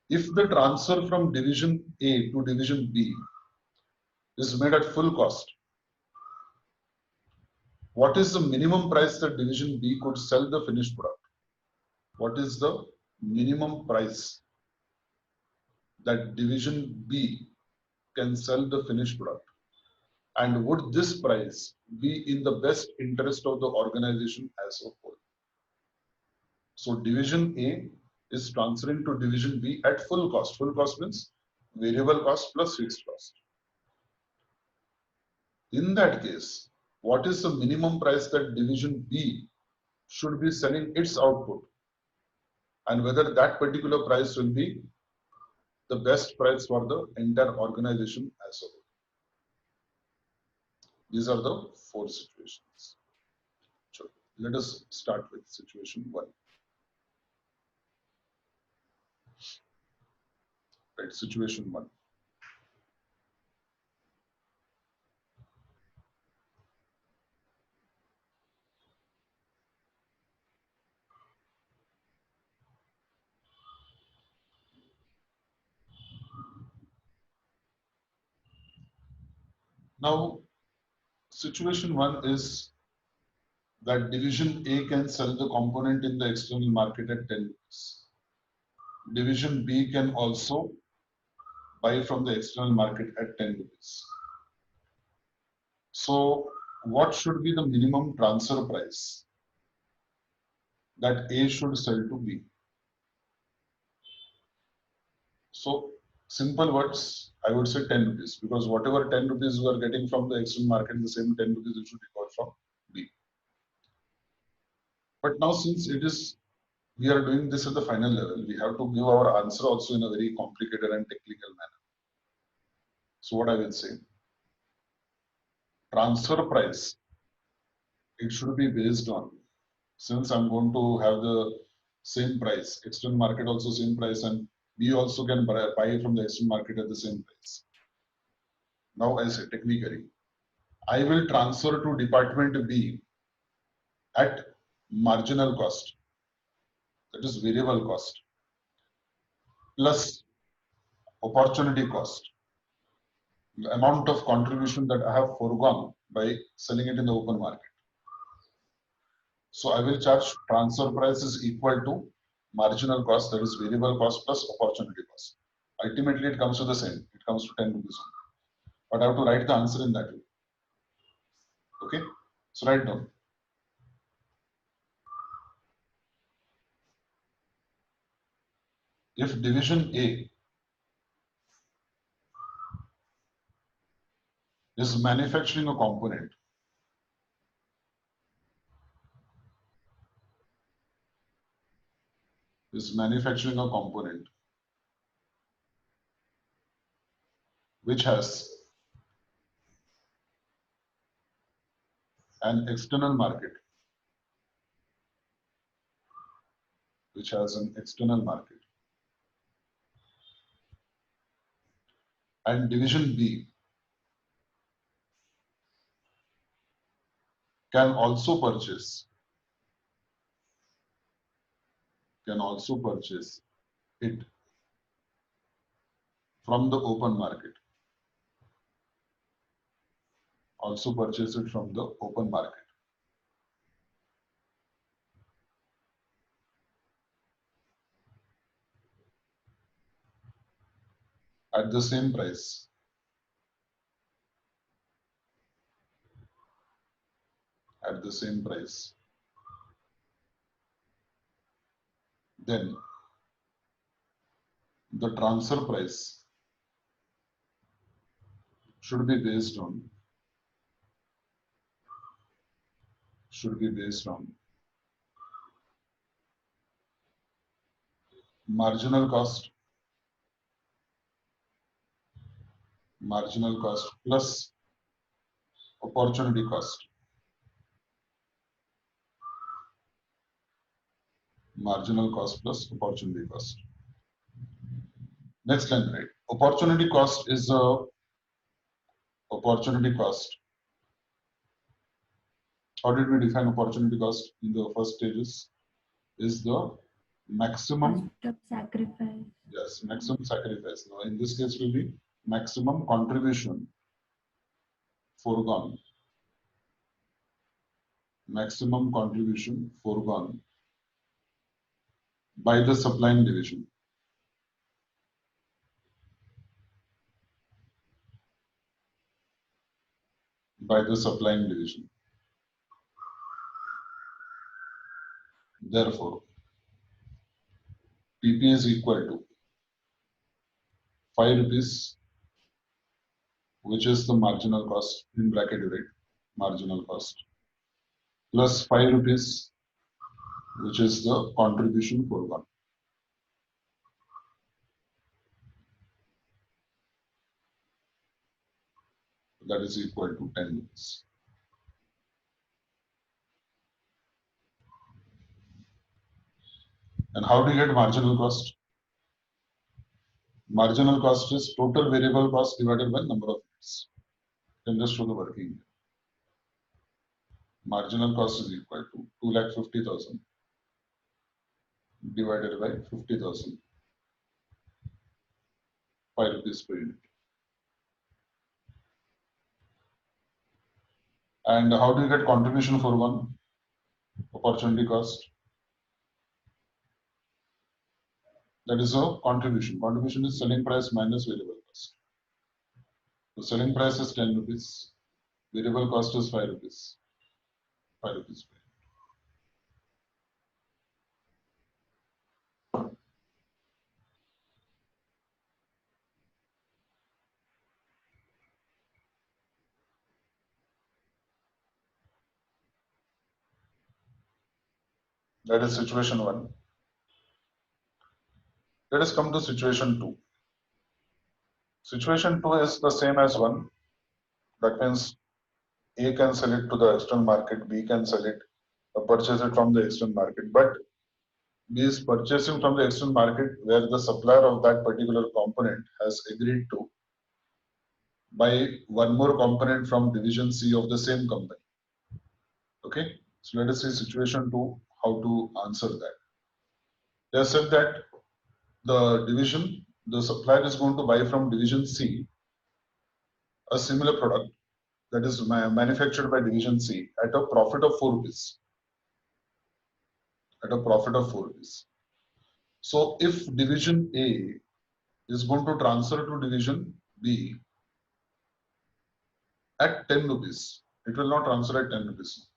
If the transfer from division A to division B is made at full cost, what is the minimum price that division B could sell the finished product? What is the minimum price that division B can sell the finished product? And would this price be in the best interest of the organization as a whole? So division A is transferring to division B at full cost. Full cost means variable cost plus fixed cost. In that case, what is the minimum price that division B should be selling its output, and whether that particular price will be the best price for the entire organization as a whole? These are the 4 situations. So let us start with situation 1. Right, situation 1. Now, situation 1 is that division A can sell the component in the external market at 10 rupees. Division B can also buy from the external market at 10 rupees. So, what should be the minimum transfer price that A should sell to B? So, simple words, I would say 10 rupees, because whatever 10 rupees you are getting from the external market, the same 10 rupees you should recover from B. But now, since we are doing this at the final level, we have to give our answer also in a very complicated and technical manner. So, what I will say, transfer price, it should be based on, since I'm going to have the same price, external market also same price, and we also can buy from the external market at the same price. Now, I say technically, I will transfer to department B at marginal cost, that is variable cost, plus opportunity cost, the amount of contribution that I have foregone by selling it in the open market. So I will charge transfer price is equal to marginal cost, that is variable cost plus opportunity cost. Ultimately, it comes to the same. It comes to 10 rupees only. But I have to write the answer in that way. Okay? So write down. If division A is manufacturing a component, which has an external market, and division B can also purchase it from the open market. At the same price. Then the transfer price should be based on marginal cost plus opportunity cost. Next line, right? Opportunity cost is opportunity cost. How did we define opportunity cost in the first stages? Is the maximum Cost of sacrifice. Yes, maximum sacrifice. Now, in this case, will be maximum contribution foregone. By the supplying division. Therefore, PP is equal to 5 rupees, which is the marginal cost in bracket you write marginal cost, plus 5 rupees, which is the contribution foregone. That is equal to 10 rupees. And how do you get marginal cost? Marginal cost is total variable cost divided by number of units. You can just show the working. Marginal cost is equal to 2,50,000 divided by 50,000, 5 rupees per unit. And how do you get contribution for one? Opportunity cost. That is a contribution. Contribution is selling price minus variable cost. The selling price is 10 rupees. Variable cost is 5 rupees. 5 rupees per unit. That is situation 1. Let us come to situation 2. Situation 2 is the same as 1. That means A can sell it to the external market, B can sell it, purchase it from the external market. But B is purchasing from the external market where the supplier of that particular component has agreed to buy one more component from division C of the same company. Okay, so let us see situation 2, how to answer that. They have said that the supplier is going to buy from division C a similar product that is manufactured by division C at a profit of 4 rupees. At a profit of 4 rupees. So if division A is going to transfer to division B at 10 rupees, it will not transfer at 10 rupees.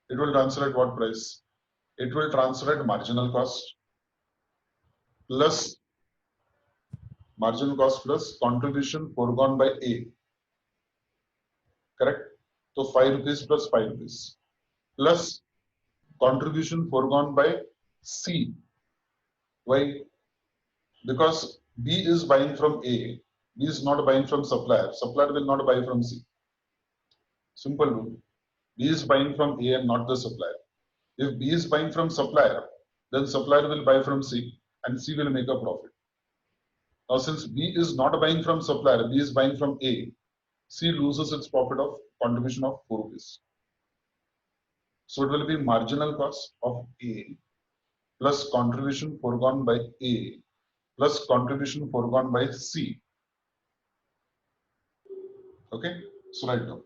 It will transfer at what price? It will transfer at marginal cost plus contribution foregone by A. Correct? So 5 rupees plus 5 rupees plus contribution foregone by C. Why? Because B is buying from A. B is not buying from supplier. Supplier will not buy from C. Simple rule. B is buying from A and not the supplier. If B is buying from supplier, then supplier will buy from C and C will make a profit. Now since B is not buying from supplier, B is buying from A, C loses its profit of contribution of 4 rupees. So it will be marginal cost of A plus contribution foregone by A plus contribution foregone by C. Okay, so write down.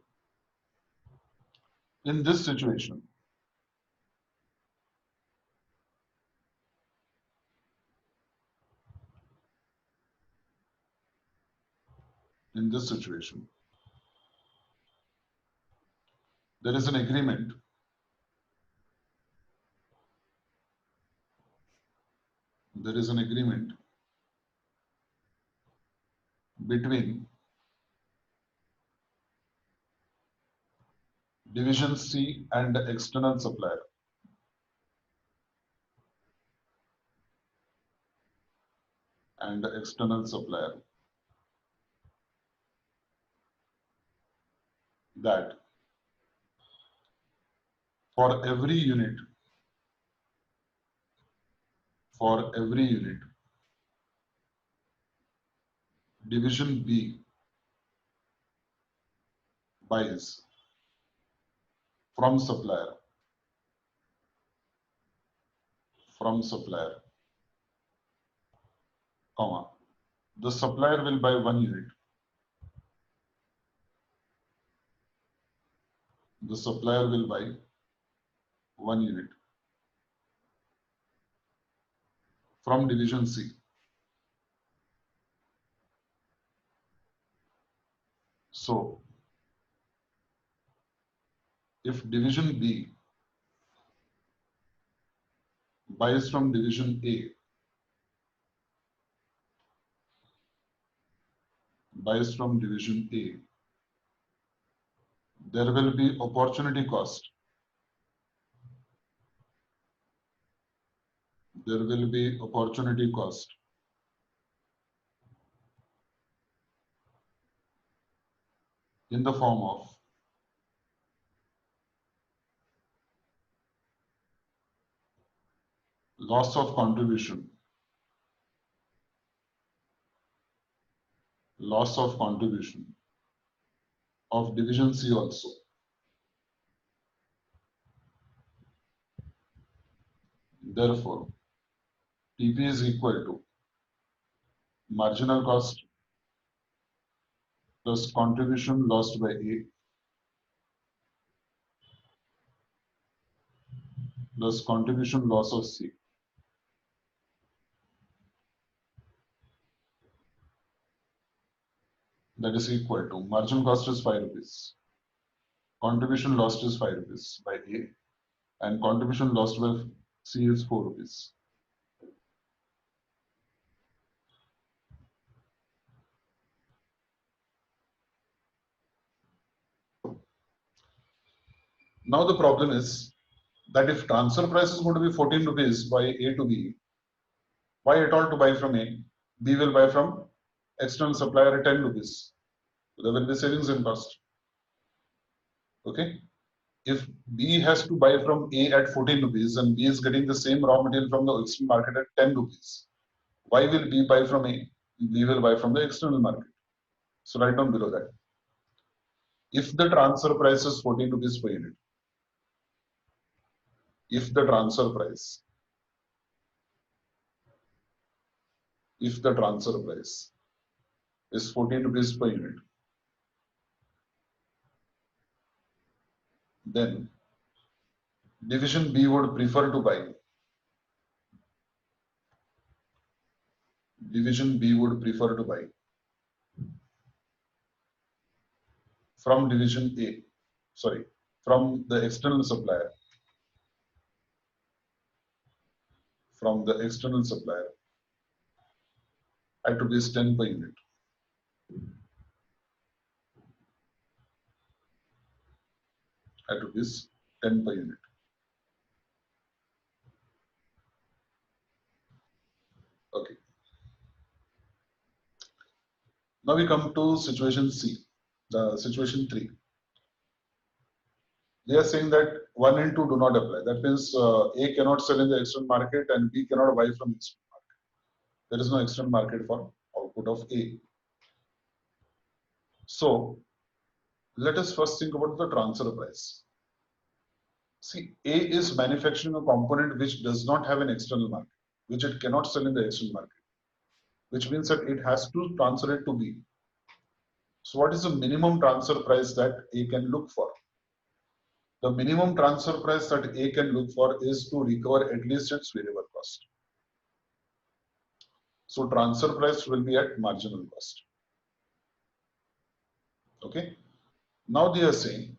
In this situation, there is an agreement between division C and the external supplier. That for every unit, division B buys from supplier, comma, the supplier will buy 1 unit. The supplier will buy 1 unit from division C. So if division B buys from division A, there will be opportunity cost. In the form of loss of contribution, of division C also. Therefore, TP is equal to marginal cost plus contribution lost by A plus contribution loss of C. That is equal to marginal cost is 5 rupees. Contribution lost is 5 rupees by A, and contribution lost by C is 4 rupees. Now the problem is that if transfer price is going to be 14 rupees by A to B, why at all to buy from A? B will buy from external supplier at 10 rupees. So there will be savings in cost. Okay. If B has to buy from A at 14 rupees and B is getting the same raw material from the external market at 10 rupees, why will B buy from A? B will buy from the external market. So write down below that. If the transfer price is 14 rupees per unit, if the transfer price is 14 rupees per unit, then division B would prefer to buy. Division B would prefer to buy from division A, from the external supplier. From the external supplier at rupees 10 per unit. At rupees 10 per unit. Okay. Now we come to situation C, the situation 3. They are saying that 1 and 2 do not apply. That means A cannot sell in the external market and B cannot buy from external market. There is no external market for output of A. So let us first think about the transfer price. See, A is manufacturing a component which does not have an external market, which it cannot sell in the external market, which means that it has to transfer it to B. So what is the minimum transfer price that A can look for? The minimum transfer price that A can look for is to recover at least its variable cost. So transfer price will be at marginal cost. Okay. Now they are saying,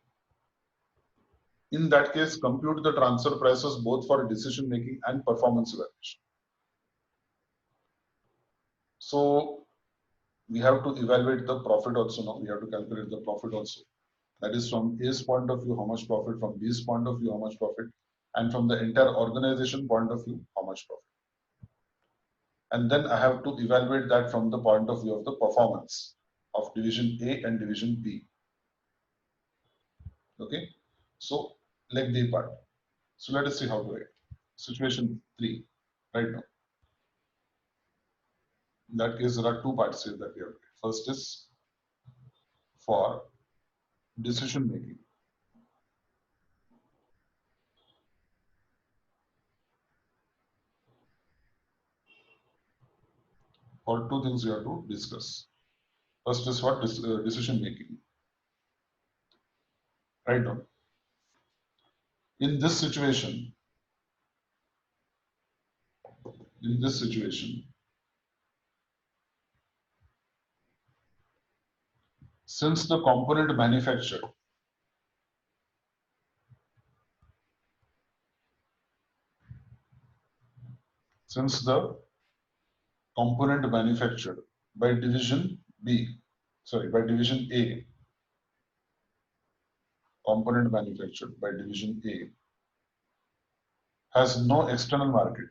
in that case, compute the transfer prices both for decision making and performance evaluation. So we have to evaluate the profit also now. We have to calculate the profit also. That is from A's point of view, how much profit, from B's point of view, how much profit, and from the entire organization point of view, how much profit. And then I have to evaluate that from the point of view of the performance of division A and division B. Okay, so leg D part. So let us see how to write. Situation 3, right now. In that case, there are 2 parts here that we have to write. First is for decision making. For 2 things we have to discuss. First is what decision making. Right now. In this situation, since the component manufactured by division A, component manufactured by division A has no external market,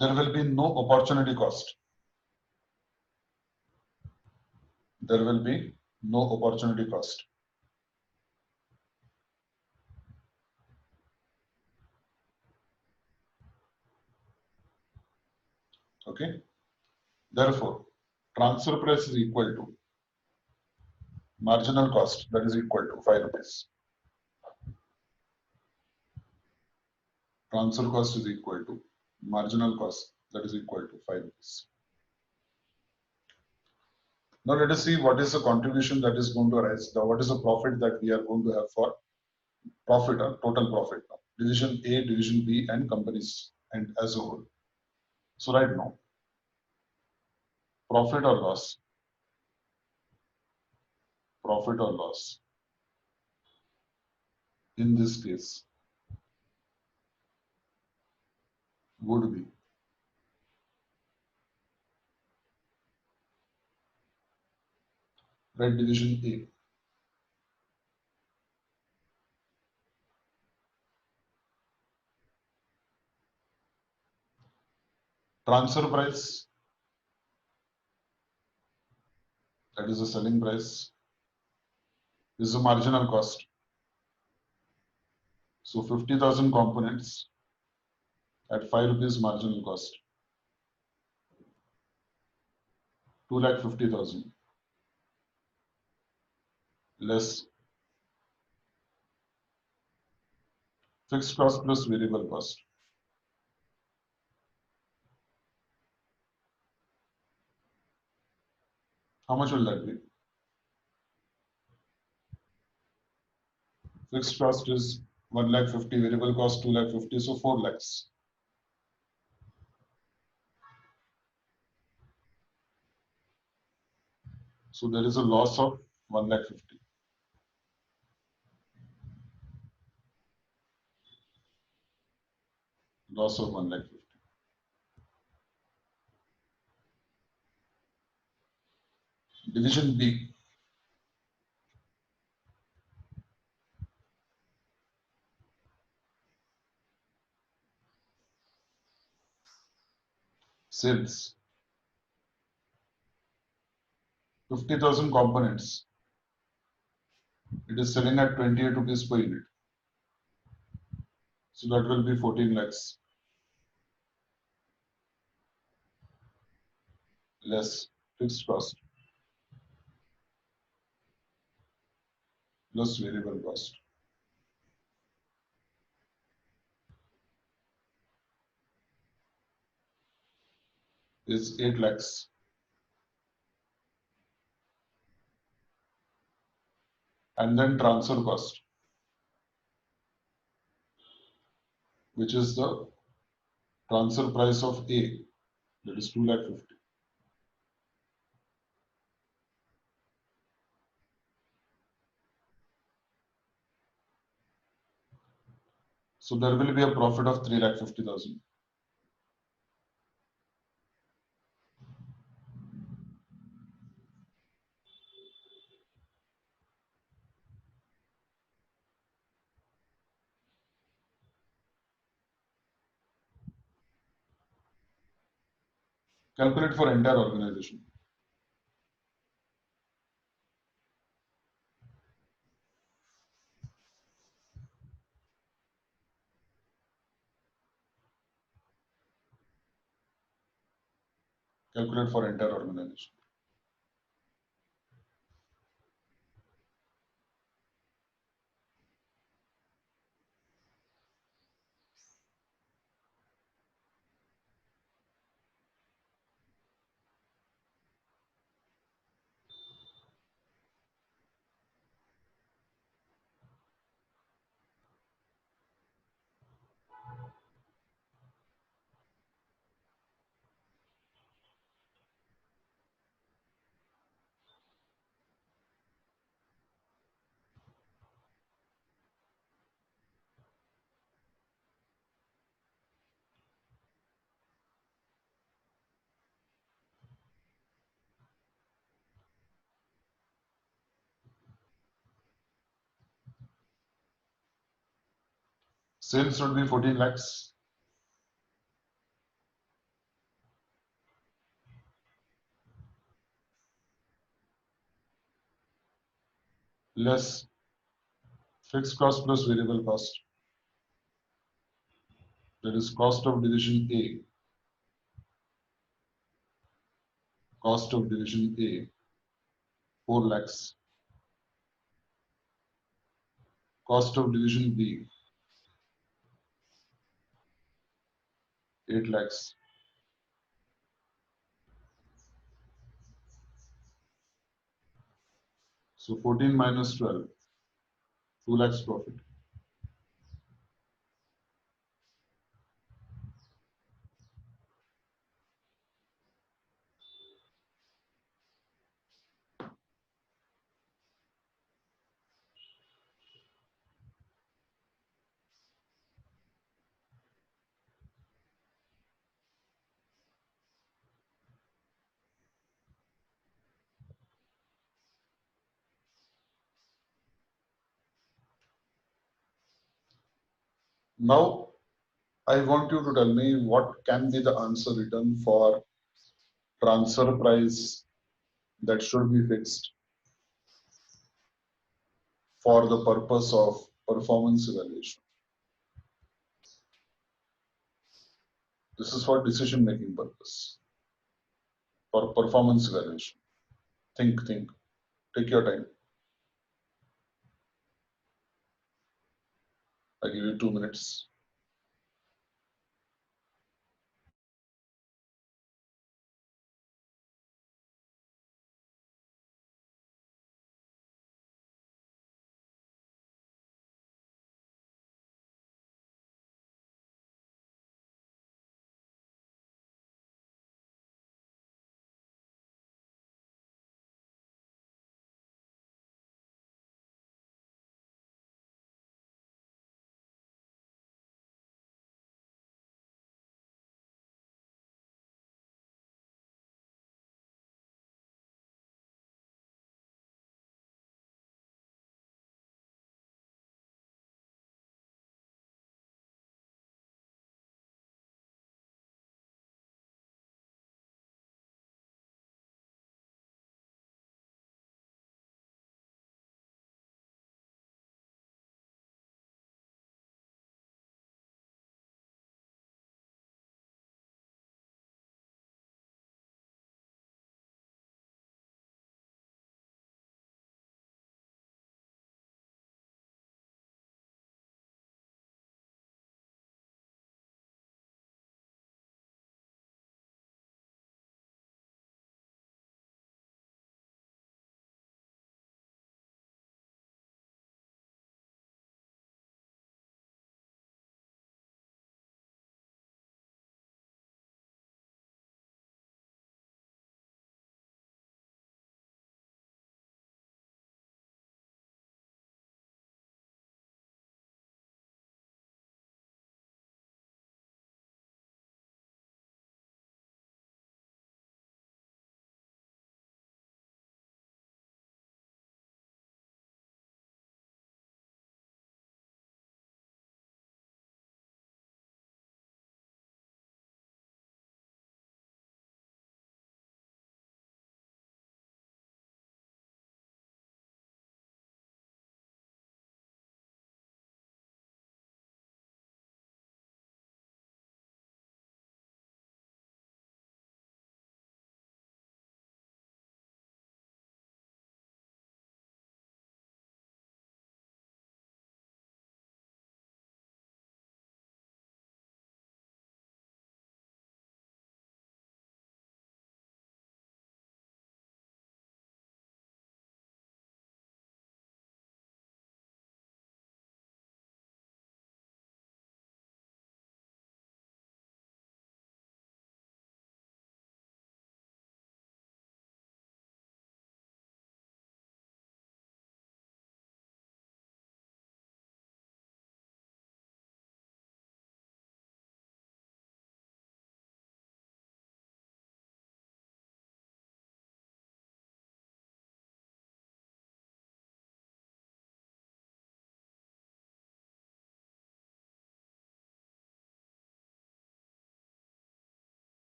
there will be no opportunity cost. there will be no opportunity cost. Okay. Therefore, transfer price is equal to marginal cost, that is equal to 5 rupees. Transfer cost is equal to marginal cost, that is equal to 5 rupees. Now let us see what is the contribution that is going to arise. What is the profit that we are going to have for profit, total profit. Division A, division B, and companies and as a whole. So right now, profit or loss, profit or loss. In this case, would be right division A. Transfer price, that is the selling price, is the marginal cost. So 50,000 components at 5 rupees marginal cost, 2,50,000 less fixed cost plus variable cost. How much will that be? Fixed cost is 1,50,000, variable cost 2,50,000, so 4 lakhs. So there is a loss of 1,50,000. Loss of 1,50,000. Division B. Sales. 50,000 components. It is selling at 28 rupees per unit. So that will be 14 lakhs. Less fixed cost plus variable cost is 8 lakhs. And then transfer cost, which is the transfer price of A, that is 2,50,000. So there will be a profit of 3,50,000. Calculate for entire organization. Calculate for entire organization. Sales should be 14 lakhs. less fixed cost plus variable cost. That is cost of division A. Cost of division A, 4 lakhs. Cost of division B, 8 lakhs. So 14 minus 12, 2 lakhs profit. Now, I want you to tell me what can be the answer written for transfer price that should be fixed for the purpose of performance evaluation. This is for decision making purpose, for performance evaluation. Think, take your time. I give you 2 minutes.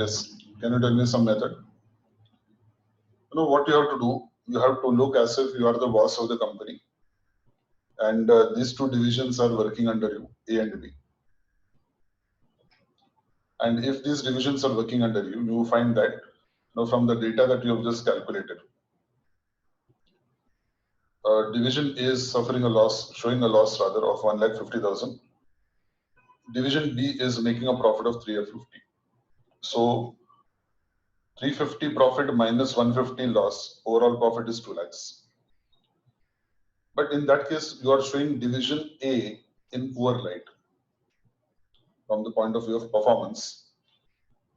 Yes. Can you tell me some method? You know what you have to do? You have to look as if you are the boss of the company, and these two divisions are working under you, A and B. And if these divisions are working under you, you find that from the data that you have just calculated, division A is suffering a loss, showing a loss rather of 1,50,000. Division B is making a profit of 350. So 350 profit minus 150 loss, overall profit is 2 lakhs. But in that case, you are showing division A in poor light from the point of view of performance.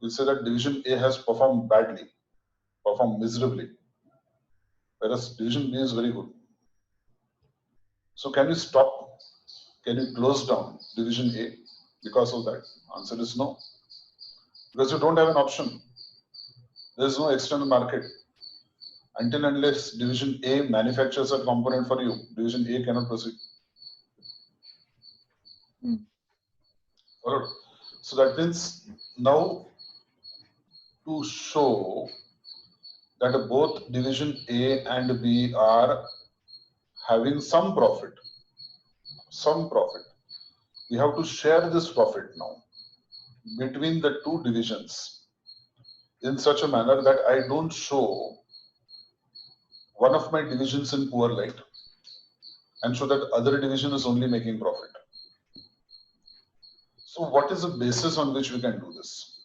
You say that division A has performed badly, performed miserably, whereas division B is very good. So can we stop? Can you close down division A because of that? Answer is no. Because you don't have an option. There is no external market. Until unless division A manufactures a component for you, division A cannot proceed. Followed? So that means now to show that both division A and B are having some profit, we have to share this profit now between the two divisions in such a manner that I don't show one of my divisions in poor light and show that other division is only making profit. So what is the basis on which we can do this?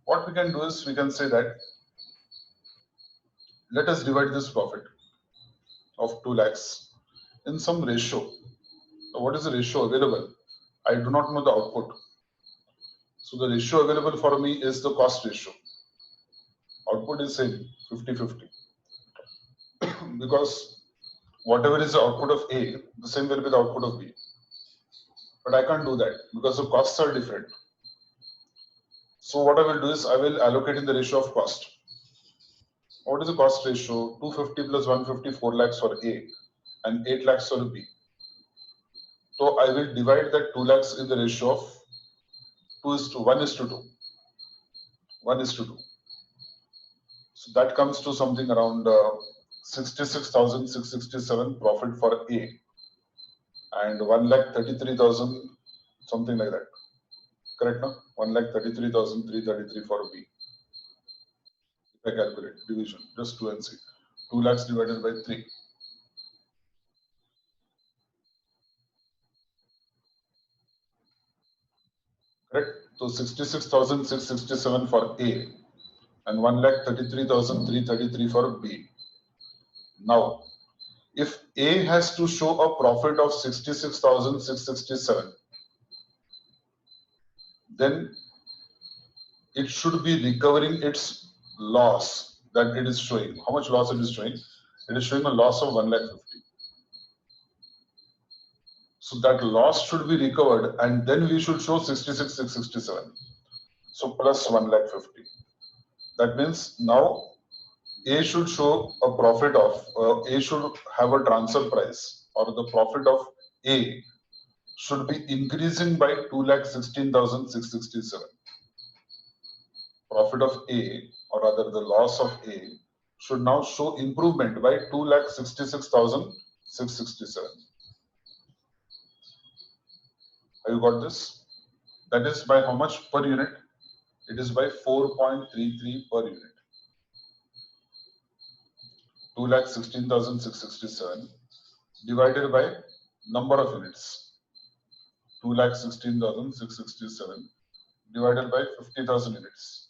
What we can do is we can say that let us divide this profit of 2 lakhs in some ratio. So what is the ratio available? I do not know the output. So the ratio available for me is the cost ratio. Output is same 50-50. Because whatever is the output of A, the same will be the output of B. But I can't do that because the costs are different. So what I will do is I will allocate in the ratio of cost. What is the cost ratio? 250 plus 150, 4 lakhs for A and 8 lakhs for B. So I will divide that 2 lakhs in the ratio of 1:2. 1:2. So that comes to something around 66,667 profit for A and 1,33,000, something like that. Correct, no? 1,33,333 for B. If I calculate division, just 2 and see. 2 lakhs divided by 3. Correct? So 66,667 for A and 1,33,333 for B. Now, if A has to show a profit of 66,667, then it should be recovering its loss that it is showing. How much loss it is showing? It is showing a loss of 1,50,000. So that loss should be recovered and then we should show 66,667. So plus 1,50,000. That means now A should show a profit of, A should have a transfer price or the profit of A should be increasing by 2,16,667. Profit of A or rather the loss of A should now show improvement by 2,66,667. Have you got this? That is by how much per unit? It is by 4.33 per unit. 2,16,667 divided by number of units. 2,16,667 divided by 50,000 units.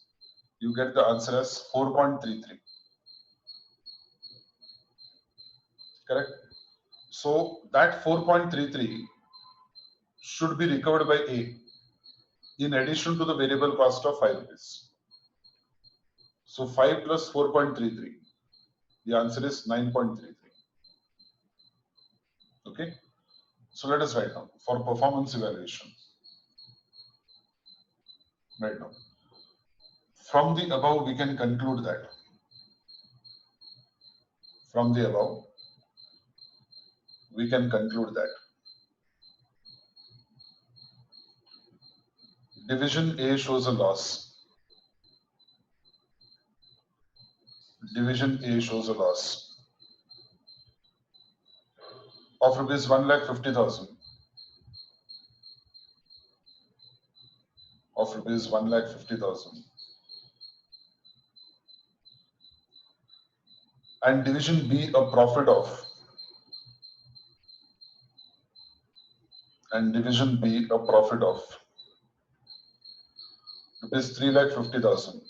You get the answer as 4.33. Correct? So that 4.33 should be recovered by A in addition to the variable cost of 5 rupees. So 5 plus 4.33. The answer is 9.33. Okay. So let us write down for performance evaluation. Right now. From the above, we can conclude that. From the above, we can conclude that division A shows a loss Division A shows a loss of rupees 1,50,000. Of rupees 1,50,000. And division B a profit of. And division B a profit of rupees 3,50,000.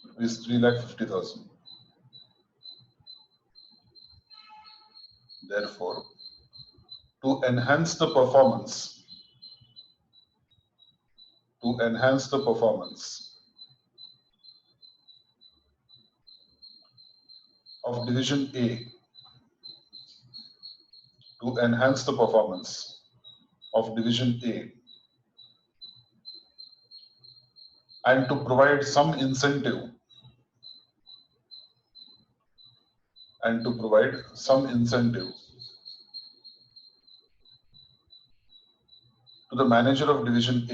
Rupees 3,50,000. Therefore, to enhance the performance, of division A, to enhance the performance of division A, and to provide some incentive, to the manager of division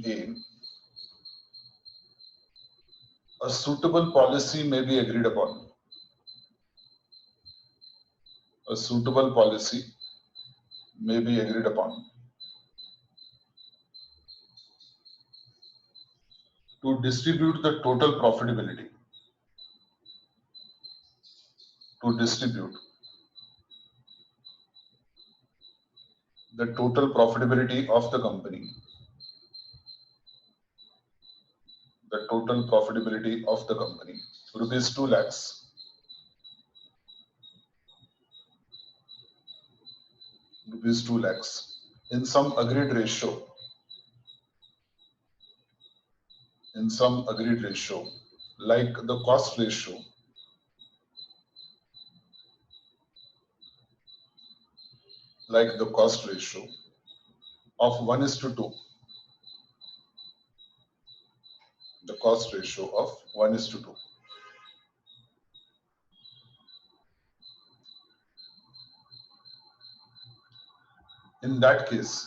A, a suitable policy may be agreed upon. A suitable policy may be agreed upon to distribute the total profitability, to distribute the total profitability of the company, rupees 2 lakhs, in some agreed ratio, like the cost ratio, of 1:2, the cost ratio of 1:2. In that case,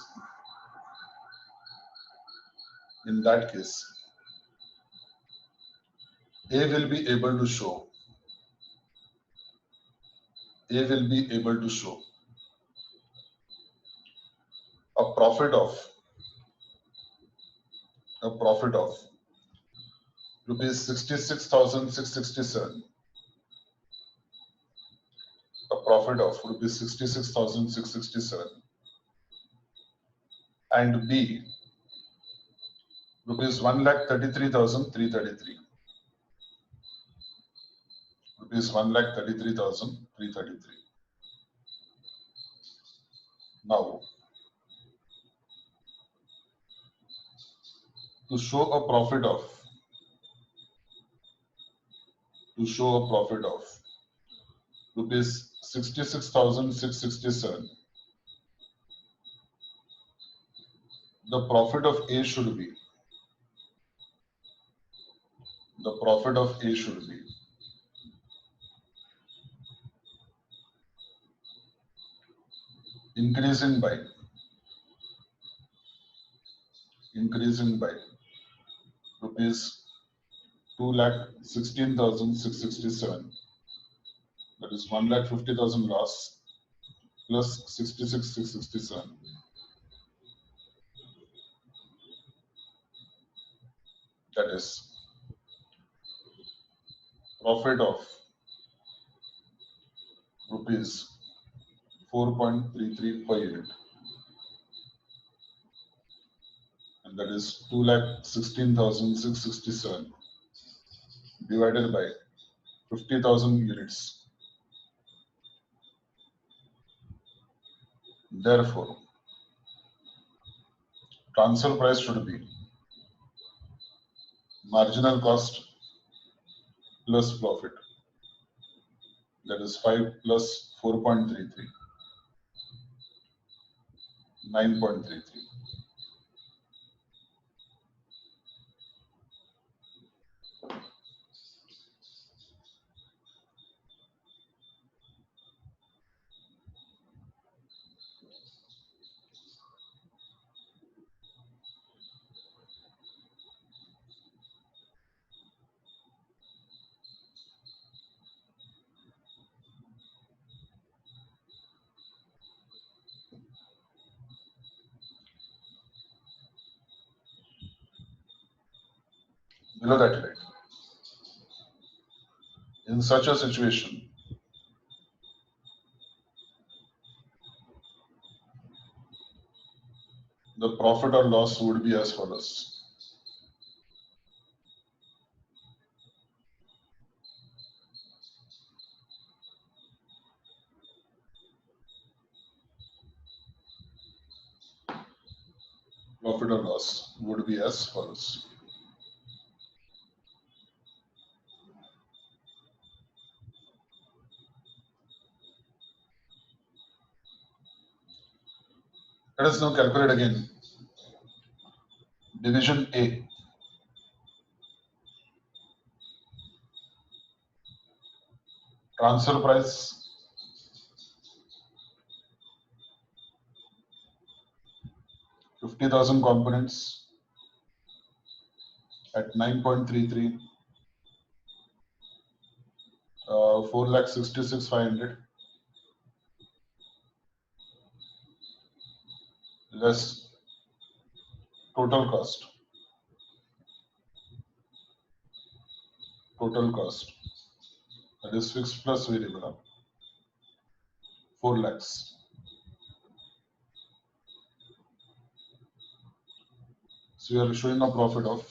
A will be able to show a profit of rupees 66,667, and B rupees 1,33,333, Now, to show a profit of rupees 66,667, the profit of A should be increasing by rupees 2,16,667, that is 1,50,000 loss plus 66,667, that is profit of rupees 4.33 per unit, and that is 2,16,667 divided by 50,000 units. Therefore, transfer price should be marginal cost plus profit, that is 5 plus 4.33, 9.33. below that line. In such a situation, the profit or loss would be as follows. Profit or loss would be as follows. Let us now calculate again. Division A. Transfer price 50,000 components at 9.33, 4,66,500 less total cost. Total cost, that is fixed plus variable, 4 lakhs. So we are showing a profit of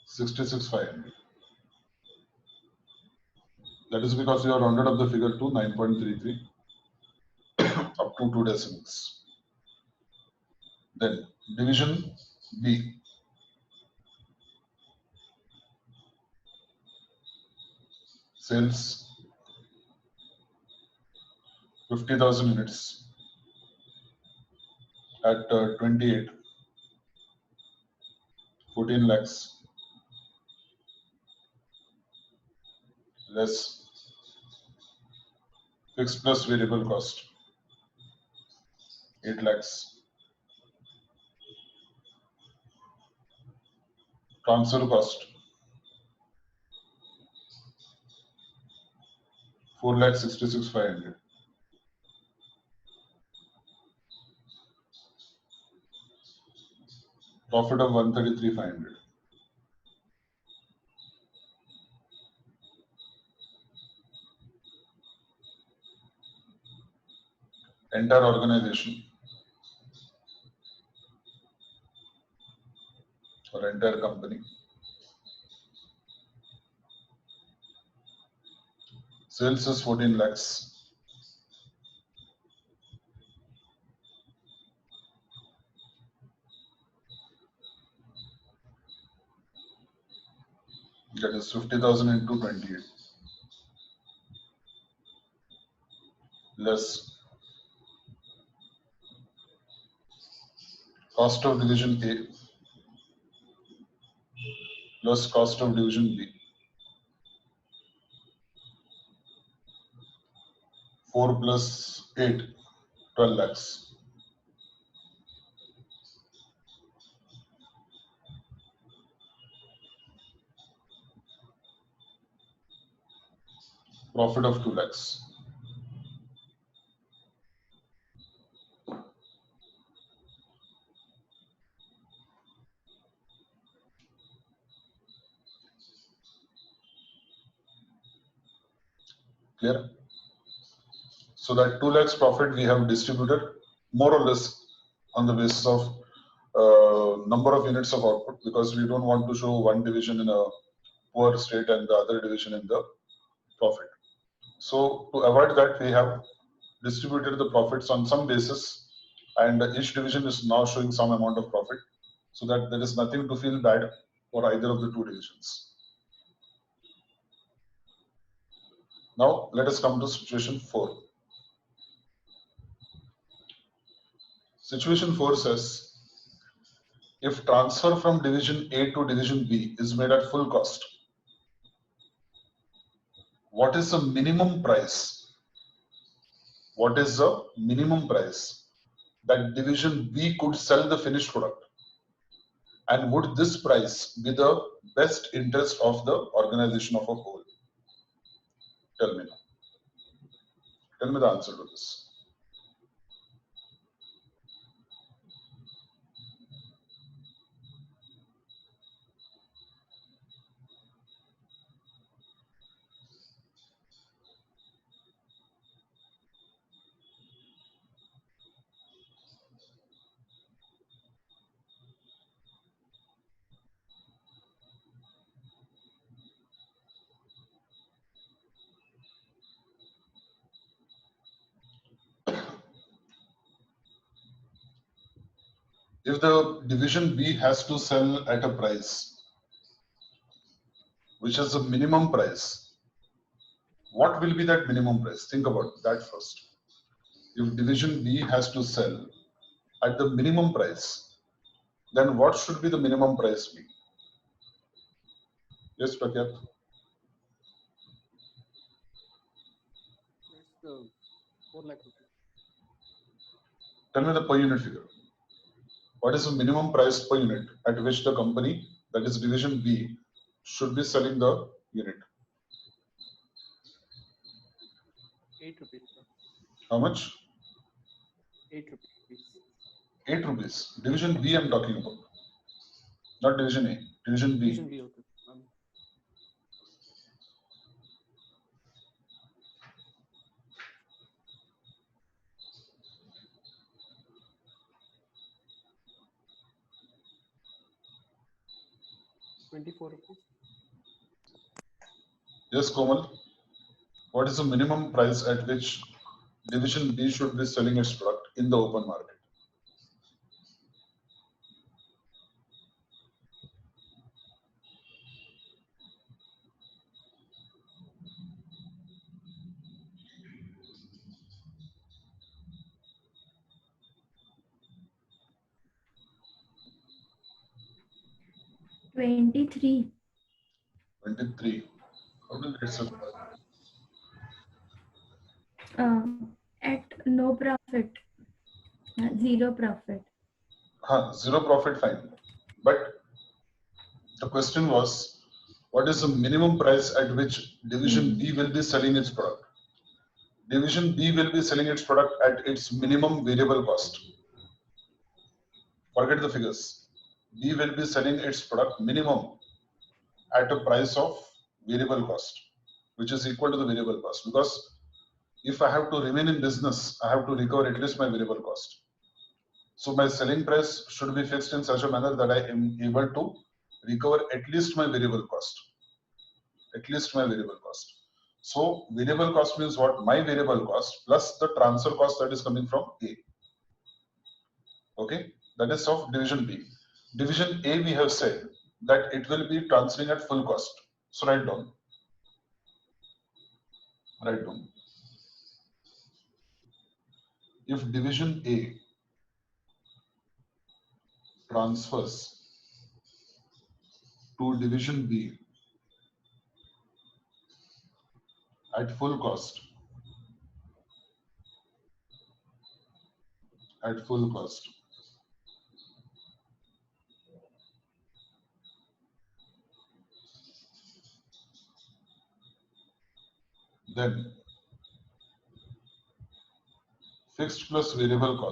66,500. That is because we have rounded up the figure to 9.33 up to 2 decimals. Then division B. Sales 50,000 units at 28, 14 lakhs less fixed plus variable cost, 8 lakhs. Transfer cost 4,66,500. Profit of 133,500. Entire organization or entire company. Sales is 14 lakhs. That is 50,000 into 28 less cost of division A plus cost of division B. 4 plus 8, 12 lakhs. Profit of 2 lakhs. Clear? So that 2 lakhs profit we have distributed more or less on the basis of number of units of output, because we don't want to show one division in a poor state and the other division in the profit. So to avoid that, we have distributed the profits on some basis, and each division is now showing some amount of profit, so that there is nothing to feel bad for either of the two divisions. Now let us come to situation 4. Situation 4 says, if transfer from division A to division B is made at full cost, what is the minimum price? What is the minimum price that division B could sell the finished product? And would this price be the best interest of the organization of a whole? Tell me now. Tell me the answer to this. If the division B has to sell at a price which is a minimum price, what will be that minimum price? Think about that first. If division B has to sell at the minimum price, then what should be the minimum price be? Yes, Prakyat. It's 4 lakh rupees. Tell me the per unit figure. What is the minimum price per unit at which the company, that is division B, should be selling the unit? 8 rupees, sir. How much? 8 rupees. 8 rupees. Division B I'm talking about. Not division A. Division B. Division B, okay. 24 rupees. Yes, Komal. What is the minimum price at which division B should be selling its product in the open market? $23. 23. How do you get such? At no profit, zero profit. Zero profit, fine. But the question was, what is the minimum price at which division B will be selling its product? Division B will be selling its product at its minimum variable cost. Forget the figures. B will be selling its product minimum at a price of variable cost, which is equal to the variable cost. Because if I have to remain in business, I have to recover at least my variable cost. So my selling price should be fixed in such a manner that I am able to recover at least my variable cost. At least my variable cost. So variable cost means what? My variable cost plus the transfer cost that is coming from A. Okay, that is of division B. Division A, we have said that it will be transferring at full cost. So write down. Write down. If division A transfers to division B at full cost, then fixed plus variable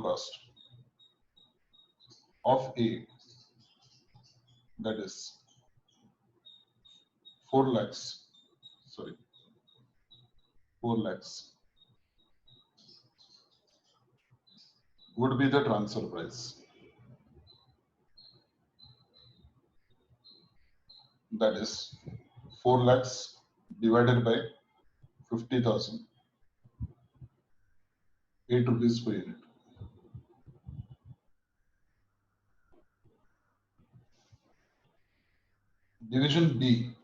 cost, of A, that is 4 lakhs, 4 lakhs would be the transfer price. That is 4 lakhs divided by 50,000, 8 rupees per unit. Division B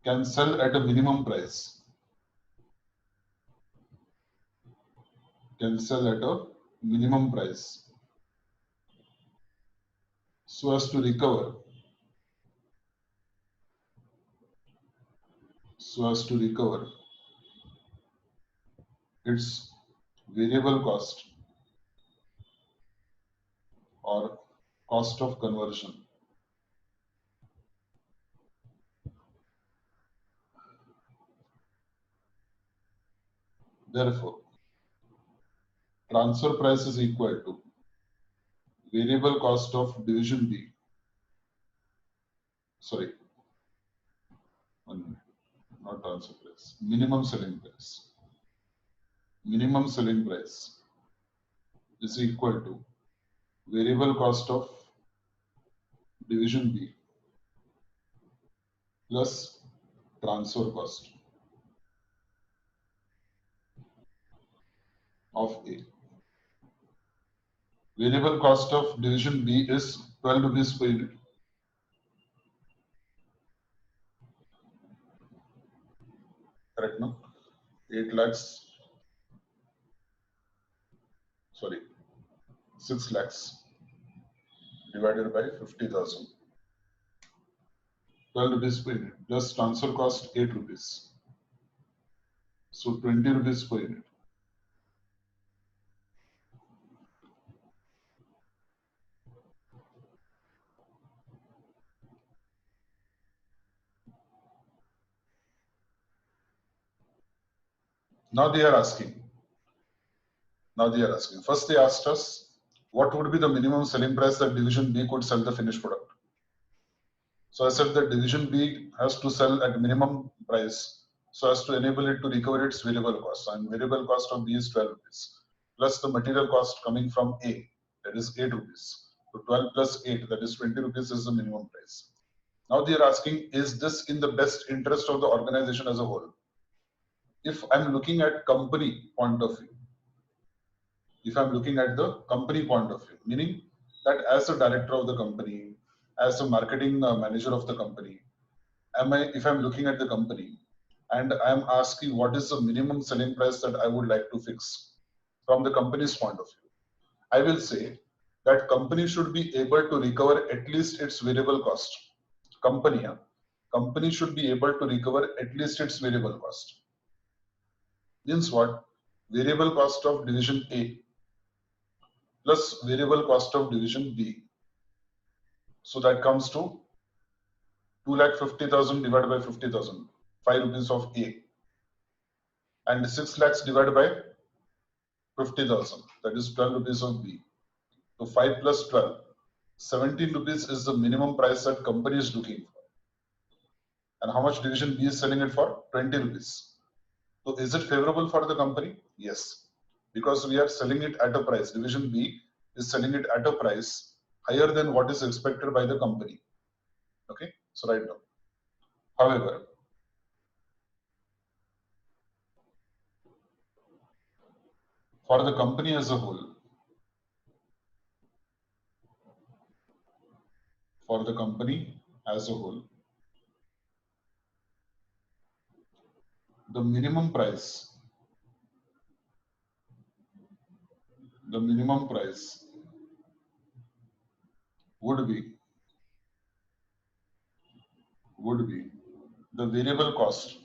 can sell at a minimum price, so as to recover its variable cost or cost of conversion. Therefore, transfer price is equal to variable cost of division B. Sorry, 1 minute, not transfer price. Minimum selling price. Minimum selling price is equal to variable cost of division B plus transfer cost. of A. Variable cost of division B is 12 rupees per unit. Correct, no? 8 lakhs, sorry, 6 lakhs divided by 50,000. 12 rupees per unit plus transfer cost 8 rupees. So 20 rupees per unit. Now they are asking. First they asked us, what would be the minimum selling price that division B could sell the finished product? So I said that division B has to sell at minimum price so as to enable it to recover its variable cost. And variable cost of B is 12 rupees plus the material cost coming from A, that is 8 rupees. So 12 plus 8, that is 20 rupees is the minimum price. Now they are asking, is this in the best interest of the organization as a whole? If I'm looking at company point of view, meaning that as a director of the company, as a marketing manager of the company, if I'm looking at the company and I'm asking what is the minimum selling price that I would like to fix from the company's point of view, I will say that company should be able to recover at least its variable cost. Company should be able to recover at least its variable cost. Means what? Variable cost of division A plus variable cost of division B. So that comes to 2,50,000 divided by 50,000, 5 rupees of A, and 6 lakhs divided by 50,000, that is 12 rupees of B. So 5 plus 12, 17 rupees is the minimum price that company is looking for. And how much division B is selling it for? 20 rupees. So is it favorable for the company? Yes, because we are selling it at a price. Division B is selling it at a price higher than what is expected by the company. Okay, so right now. However, for the company as a whole, the minimum price would be the variable cost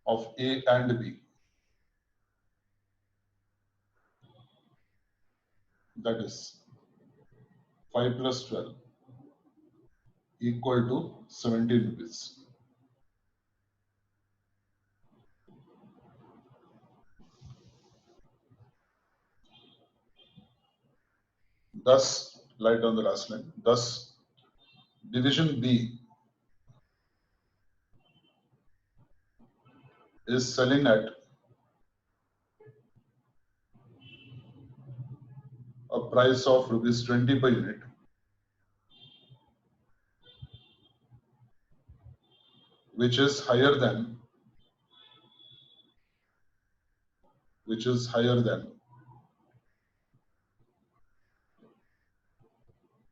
of A and B, that is 5 plus 12 equal to 17 rupees. Thus, light on the last line, thus division B is selling at a price of rupees 20 per unit, which is higher than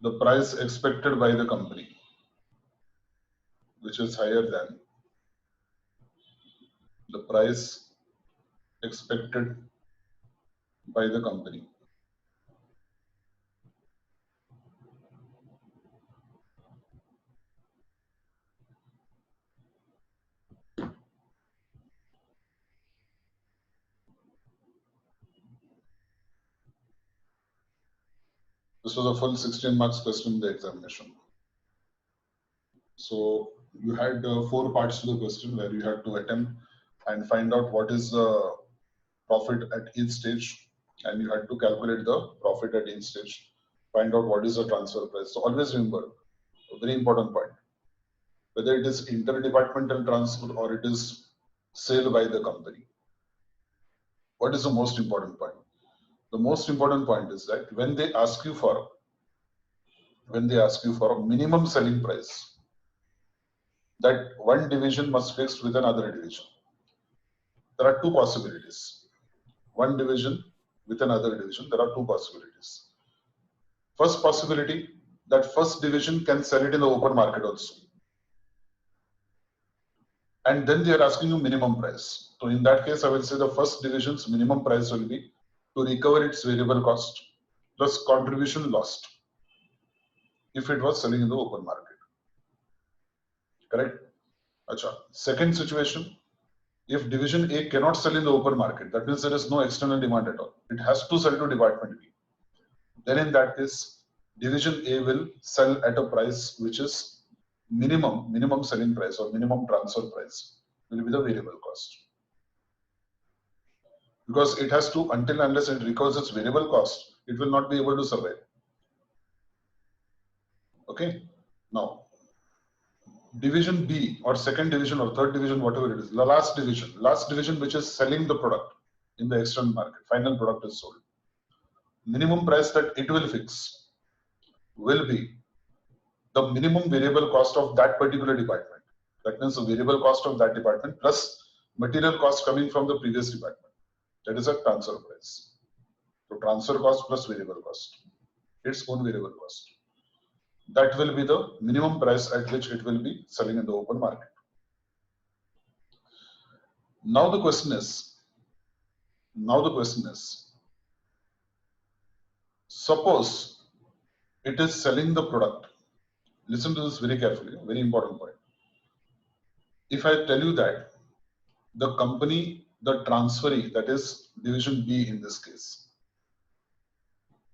the price expected by the company, which is higher than the price expected by the company. This was a full 16 marks question in the examination. So you had 4 parts to the question where you had to attempt and find out what is the profit at each stage, and you had to calculate the profit at each stage, find out what is the transfer price. So always remember, a very important point, whether it is interdepartmental transfer or it is sale by the company. What is the most important point? The most important point is that when they ask you for a minimum selling price, that one division must fix with another division. There are two possibilities. One division with another division, there are two possibilities. First possibility, that first division can sell it in the open market also. And then they are asking you minimum price. So in that case, I will say the first division's minimum price will be to recover its variable cost plus contribution lost if it was selling in the open market. Correct? Achha. Second situation, if division A cannot sell in the open market, that means there is no external demand at all. It has to sell to department B. Then in that case, division A will sell at a price which is minimum selling price or minimum transfer price will be the variable cost. Because it has to, until unless it recovers its variable cost, it will not be able to survive. Okay. Now, division B or second division or third division, whatever it is, the last division which is selling the product in the external market, final product is sold. Minimum price that it will fix will be the minimum variable cost of that particular department. That means the variable cost of that department plus material cost coming from the previous department. That is a transfer price. So transfer cost plus variable cost, its own variable cost. That will be the minimum price at which it will be selling in the open market. Now the question is, suppose it is selling the product. Listen to this very carefully, very important point. If I tell you that the company, the transferee, that is division B in this case,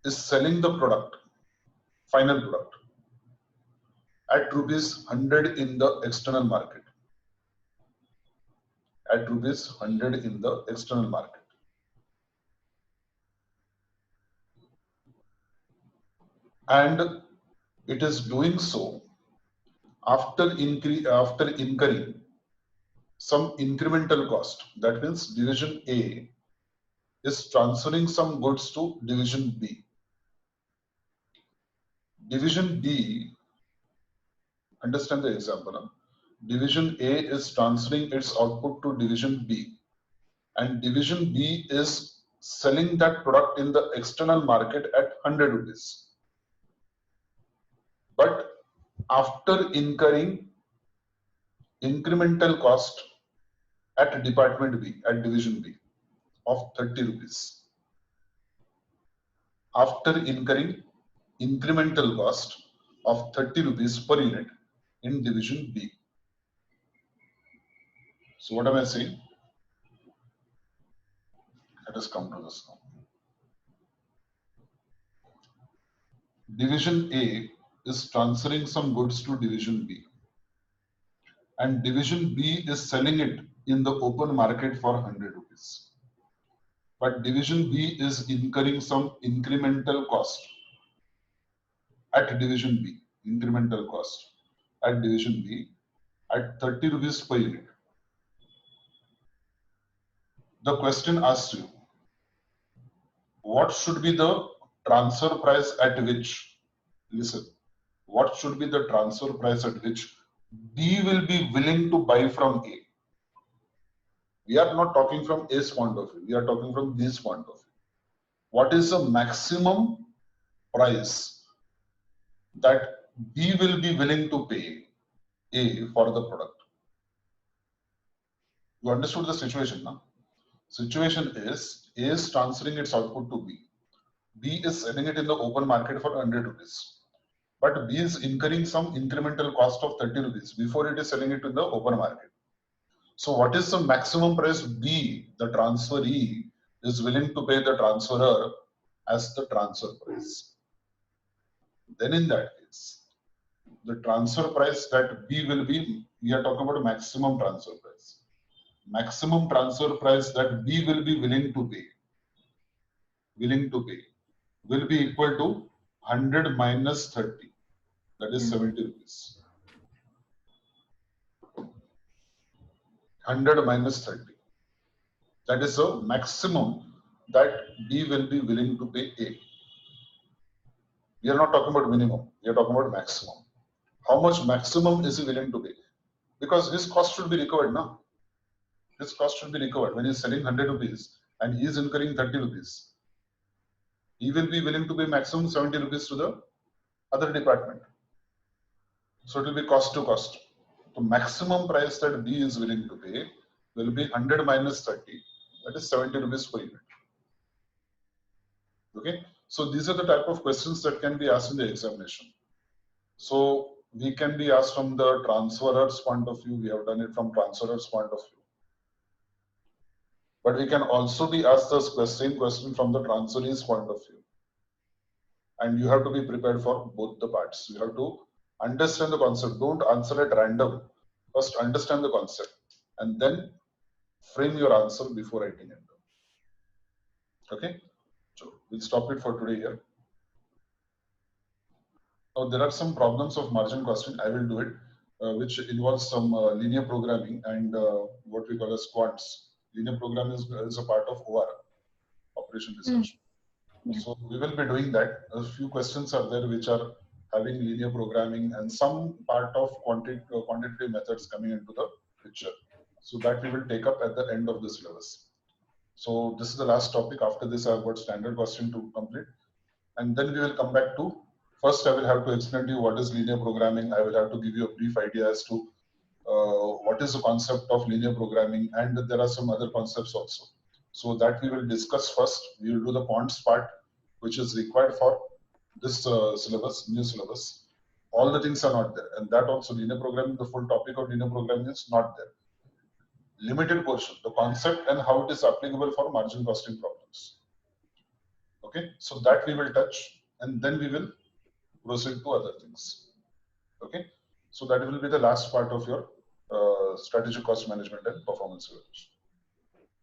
is selling the product, final product, at rupees 100 in the external market. At rupees 100 in the external market. And it is doing so after incurring some incremental cost. That means division A is transferring some goods to division B. Division B, understand the example. Huh? Division A is transferring its output to division B, and division B is selling that product in the external market at 100 rupees. But after incurring incremental cost at department B, at division B of 30 rupees. After incurring incremental cost of 30 rupees per unit in division B. So what am I saying? Let us come to this now. Division A is transferring some goods to division B, and division B is selling it in the open market for 100 rupees. But division B is incurring some incremental cost at division B, incremental cost at division B at 30 rupees per unit. The question asks you, what should be the transfer price at which, listen, what should be the transfer price at which B will be willing to buy from A? We are not talking from A's point of view, we are talking from B's point of view. What is the maximum price that B will be willing to pay A for the product? You understood the situation now? Situation is A is transferring its output to B. B is selling it in the open market for 100 rupees. But B is incurring some incremental cost of 30 rupees before it is selling it in the open market. So what is the maximum price B, the transferee, is willing to pay the transferor as the transfer price? Then in that case, the transfer price that B will be, we are talking about maximum transfer price. Maximum transfer price that B will be willing to pay will be equal to 100 minus 30, that is 70 rupees. 100 minus 30. That is the maximum that B will be willing to pay A. We are not talking about minimum, we are talking about maximum. How much maximum is he willing to pay? because his cost should be recovered now. His cost should be recovered when he's selling 100 rupees and he is incurring 30 rupees. He will be willing to pay maximum 70 rupees to the other department. So it will be cost to cost. The maximum price that B is willing to pay will be 100 minus 30, that is 70 rupees per unit. Okay, so these are the type of questions that can be asked in the examination. So we can be asked from the transferor's point of view. We have done it from transferor's point of view. But we can also be asked the same question from the transferee's point of view. And you have to be prepared for both the parts. You have to understand the concept. Don't answer at random. First, understand the concept and then frame your answer before writing it down. Okay, so we'll stop it for today here. Now, there are some problems of margin costing. I will do it, which involves some linear programming and what we call as quants. Linear programming is a part of OR, operation research. Yeah. So we will be doing that. A few questions are there which are having linear programming and some part of quantitative methods coming into the picture. So that we will take up at the end of the syllabus. So this is the last topic. After this, I've got standard costing to complete. And then we will come back to, first I will have to explain to you what is linear programming. I will have to give you a brief idea as to what is the concept of linear programming, and there are some other concepts also. So that we will discuss first. We will do the quants part, which is required for this syllabus, new syllabus. All the things are not there, and that also linear programming, the full topic of linear programming is not there. Limited portion, the concept and how it is applicable for margin costing problems. Okay, so that we will touch, and then we will proceed to other things. Okay, so that will be the last part of your strategic cost management and performance evaluation.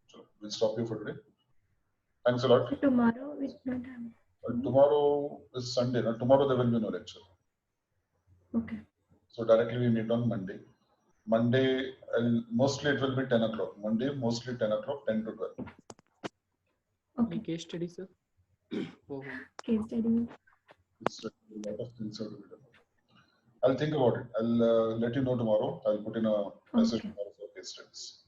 So we'll stop here for today. Thanks a lot. So tomorrow we don't have. Tomorrow is Sunday. Now tomorrow there will be no lecture. Okay. So directly we meet on Monday. Monday, mostly it will be 10 o'clock. Monday, mostly 10 o'clock, 10 to 12. Okay. Any case study, sir? Oh, Case study. It's a lot of things have to be done. I'll think about it. I'll let you know tomorrow. I'll put in a message Okay. tomorrow for case studies.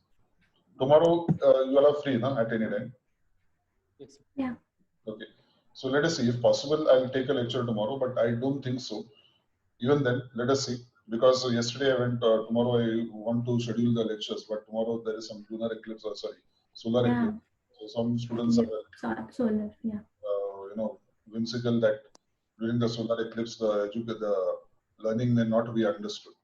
Tomorrow you all are free, no? At any time. yes, sir. Yeah. Okay. So let us see. If possible, I'll take a lecture tomorrow, but I don't think so. Even then, let us see. Because yesterday I went, tomorrow I want to schedule the lectures, but tomorrow there is some lunar eclipse, or sorry, solar Yeah. eclipse. So some students are, Solar. Yeah. whimsical that during the solar eclipse, the learning may not be understood.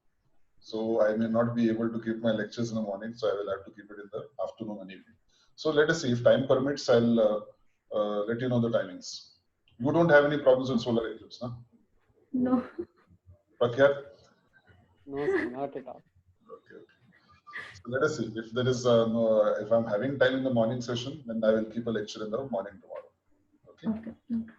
So I may not be able to keep my lectures in the morning, so I will have to keep it in the afternoon and evening. So let us see. If time permits, I'll let you know the timings. You don't have any problems with solar eclipse, no? No. Prakhya? No, sir, not at all. Okay. So let us see. If there is if I'm having time in the morning session, then I will keep a lecture in the morning tomorrow. Okay. Okay. Okay.